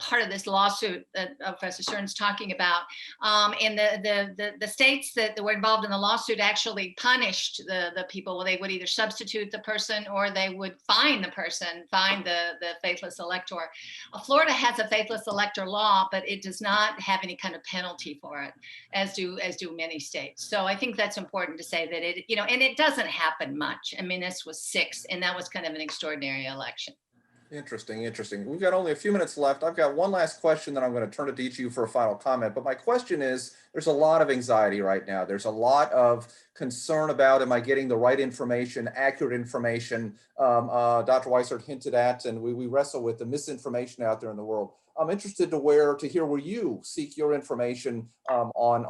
part of this lawsuit that Professor Stern's talking about. And the states that were involved in the lawsuit actually punished the people. Well, they would either substitute the person, or they would fine the person, fine the faithless elector. Florida has a faithless elector law, but it does not have any kind of penalty for it, as do many states. So I think that's important to say that and it doesn't happen much. I mean, this was 6, and that was kind of an extraordinary election. Interesting, interesting. We've got only a few minutes left. I've got one last question, then I'm going to turn it to each of you for a final comment. But my question is, there's a lot of anxiety right now. There's a lot of concern about, am I getting the right information, accurate information? Dr. Weissert hinted at, and we wrestle with the misinformation out there in the world. I'm interested to hear where you seek your information on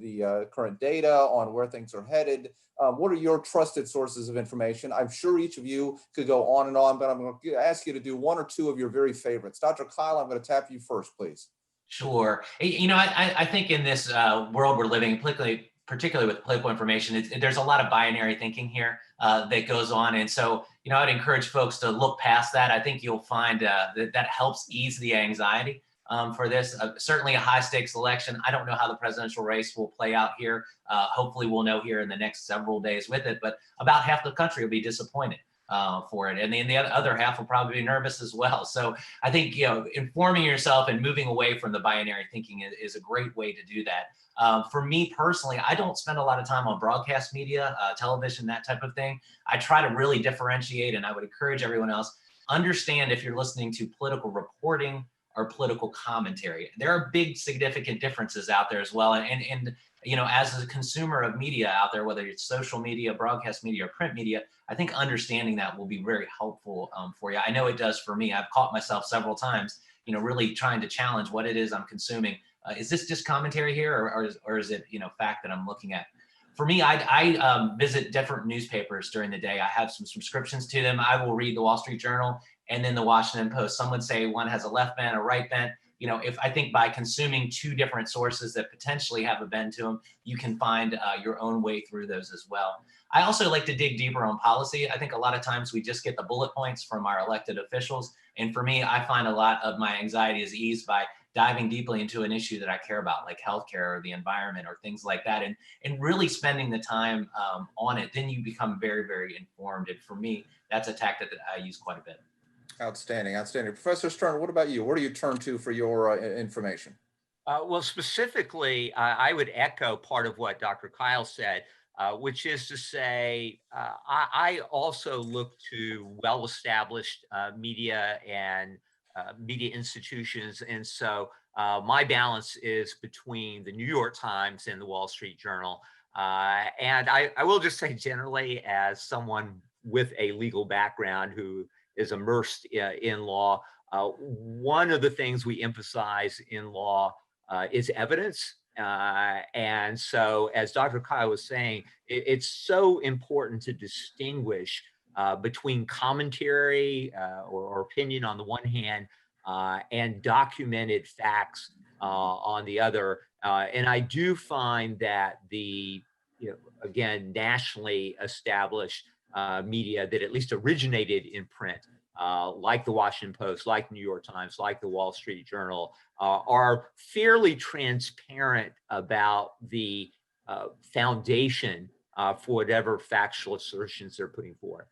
the current data, on where things are headed. What are your trusted sources of information? I'm sure each of you could go on and on, but I'm going to ask you to do one or two of your very favorites. Dr. Kyle, I'm going to tap you first, please. Sure. You know, I think in this world we're living, particularly with political information, there's a lot of binary thinking here that goes on. And so, you know, I'd encourage folks to look past that. I think you'll find that helps ease the anxiety for this. Certainly a high stakes election. I don't know how the presidential race will play out here. Hopefully we'll know here in the next several days with it, but about half the country will be disappointed for it. And then the other half will probably be nervous as well. So I think, you know, informing yourself and moving away from the binary thinking is a great way to do that. For me personally, I don't spend a lot of time on broadcast media, television, that type of thing. I try to really differentiate, and I would encourage everyone else, understand if you're listening to political reporting or political commentary. There are big significant differences out there as well. And you know, as a consumer of media out there, whether it's social media, broadcast media, or print media, I think understanding that will be very helpful for you. I know it does for me. I've caught myself several times, you know, really trying to challenge what it is I'm consuming. Is this just commentary here, or is it, you know, fact that I'm looking at? For me, I visit different newspapers during the day. I have some subscriptions to them. I will read the Wall Street Journal and then the Washington Post. Some would say one has a left bent, a right bent. You know, if I think by consuming two different sources that potentially have a bend to them, you can find your own way through those as well. I also like to dig deeper on policy. I think a lot of times we just get the bullet points from our elected officials. And for me, I find a lot of my anxiety is eased by diving deeply into an issue that I care about, like healthcare or the environment or things like that, and really spending the time on it. Then you become very, very informed. And for me, that's a tactic that I use quite a bit. Outstanding, outstanding. Professor Stern, what about you? Where do you turn to for your information? Well, specifically, I would echo part of what Dr. Kyle said, which is to say, I also look to well-established media and media institutions. And so my balance is between the New York Times and the Wall Street Journal. And I will just say generally, as someone with a legal background who is immersed in law, one of the things we emphasize in law is evidence. And so, as Dr. Kyle was saying, it's so important to distinguish between commentary or opinion on the one hand and documented facts on the other. And I do find that the, you know, again, nationally established media that at least originated in print, like the Washington Post, like New York Times, like the Wall Street Journal, are fairly transparent about the foundation for whatever factual assertions they're putting forth.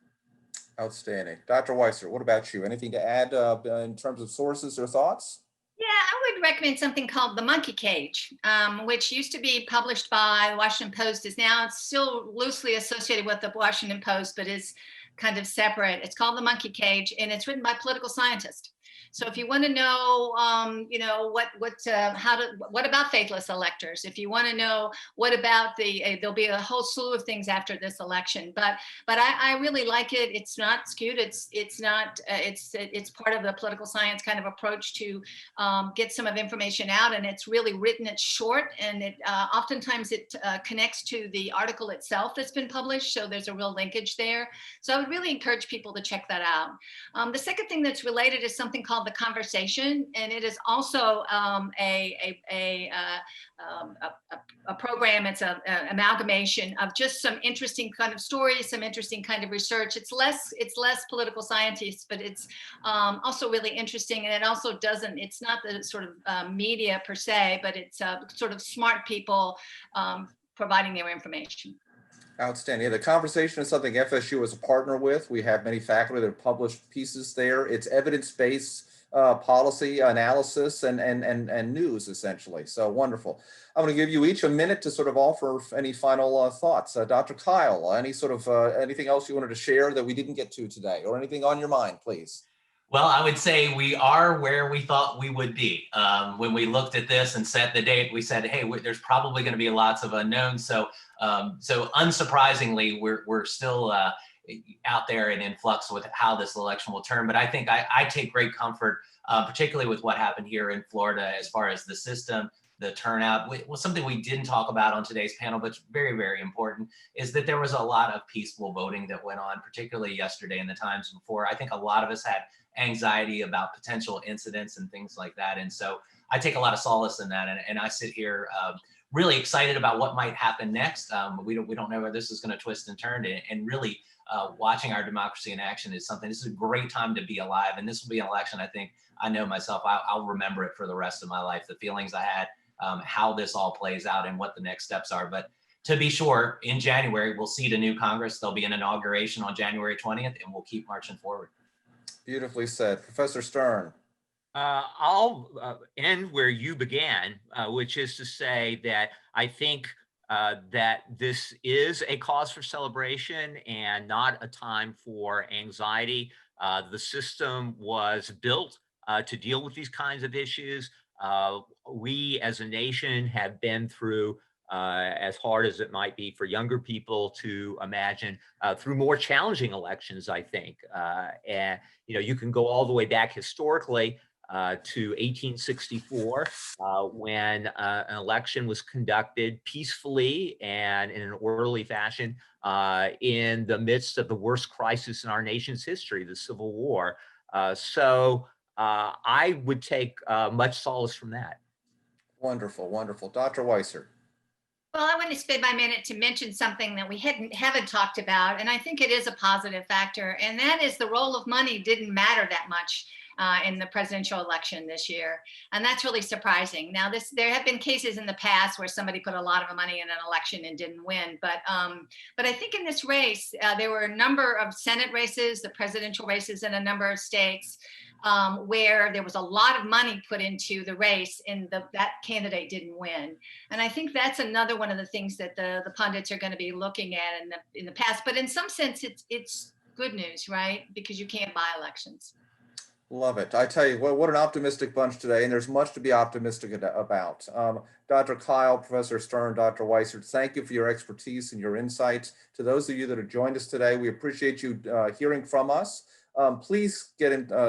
Outstanding. Dr. Weissert, what about you? Anything to add in terms of sources or thoughts? Yeah, I would recommend something called The Monkey Cage, which used to be published by the Washington Post, is now still loosely associated with the Washington Post, but is kind of separate. It's called The Monkey Cage, and it's written by political scientists. So if you want to know, you know, what about faithless electors? If you want to know what about there'll be a whole slew of things after this election. But I really like it. It's not skewed. It's part of the political science kind of approach to get some of information out, and it's really written. It's short, and it oftentimes it connects to the article itself that's been published. So there's a real linkage there. So I would really encourage people to check that out. The second thing that's related is something called The Conversation, and it is also a program. It's an amalgamation of just some interesting kind of stories, some interesting kind of research. It's less political scientists, but it's also really interesting, and it also doesn't. It's not the sort of media per se, but it's sort of smart people providing their information. Outstanding. Yeah, The Conversation is something FSU is a partner with. We have many faculty that have published pieces there. It's evidence-based policy analysis and news, essentially. So wonderful. I'm going to give you each a minute to sort of offer any final thoughts. Dr. Kyle, any sort of anything else you wanted to share that we didn't get to today, or anything on your mind, please? Well, I would say we are where we thought we would be. When we looked at this and set the date, we said, hey, there's probably going to be lots of unknowns. So unsurprisingly, we're still out there and in flux with how this election will turn. But I think I take great comfort, particularly with what happened here in Florida, as far as the system, the turnout. Well, something we didn't talk about on today's panel, but very, very important, is that there was a lot of peaceful voting that went on, particularly yesterday and the times before. I think a lot of us had anxiety about potential incidents and things like that. And so I take a lot of solace in that. And I sit here really excited about what might happen next. We don't know where this is going to twist and turn, and really watching our democracy in action is something. This is a great time to be alive. And this will be an election, I think, I know myself, I'll remember it for the rest of my life, the feelings I had, how this all plays out and what the next steps are. But to be sure, in January, we'll see the new Congress. There'll be an inauguration on January 20th, and we'll keep marching forward. Beautifully said. Professor Stern. I'll end where you began, which is to say that I think that this is a cause for celebration and not a time for anxiety. The system was built to deal with these kinds of issues. We as a nation have been through, as hard as it might be for younger people to imagine, through more challenging elections, I think. And, you know, you can go all the way back historically to 1864, when an election was conducted peacefully and in an orderly fashion in the midst of the worst crisis in our nation's history, the Civil War. So I would take much solace from that. Wonderful, wonderful. Dr. Weiser. Well, I want to spend my minute to mention something that we haven't talked about, and I think it is a positive factor, and that is the role of money didn't matter that much in the presidential election this year, and that's really surprising. Now, there have been cases in the past where somebody put a lot of money in an election and didn't win, but I think in this race there were a number of Senate races, the presidential races in a number of states, where there was a lot of money put into the race and that candidate didn't win. And I think that's another one of the things that the pundits are going to be looking at in the past. But in some sense, it's good news, right? Because you can't buy elections. Love it. I tell you, what an optimistic bunch today, and there's much to be optimistic about. Dr. Kyle, Professor Stern, Dr. Weiser, thank you for your expertise and your insights. To those of you that have joined us today, we appreciate you hearing from us. Please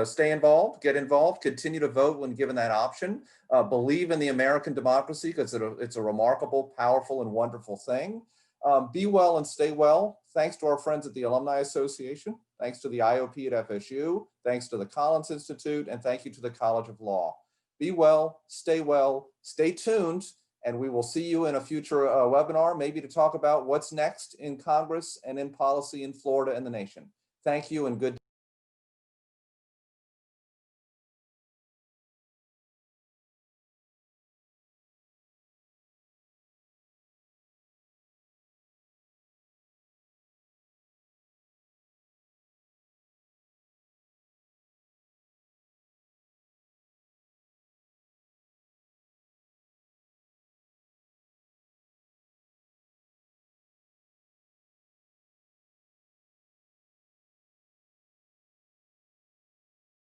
stay involved, get involved, continue to vote when given that option. Believe in the American democracy, because it's a remarkable, powerful, and wonderful thing. Be well and stay well. Thanks to our friends at the Alumni Association. Thanks to the IOP at FSU. Thanks to the Collins Institute. And thank you to the College of Law. Be well, stay tuned, and we will see you in a future webinar, maybe to talk about what's next in Congress and in policy in Florida and the nation. Thank you and good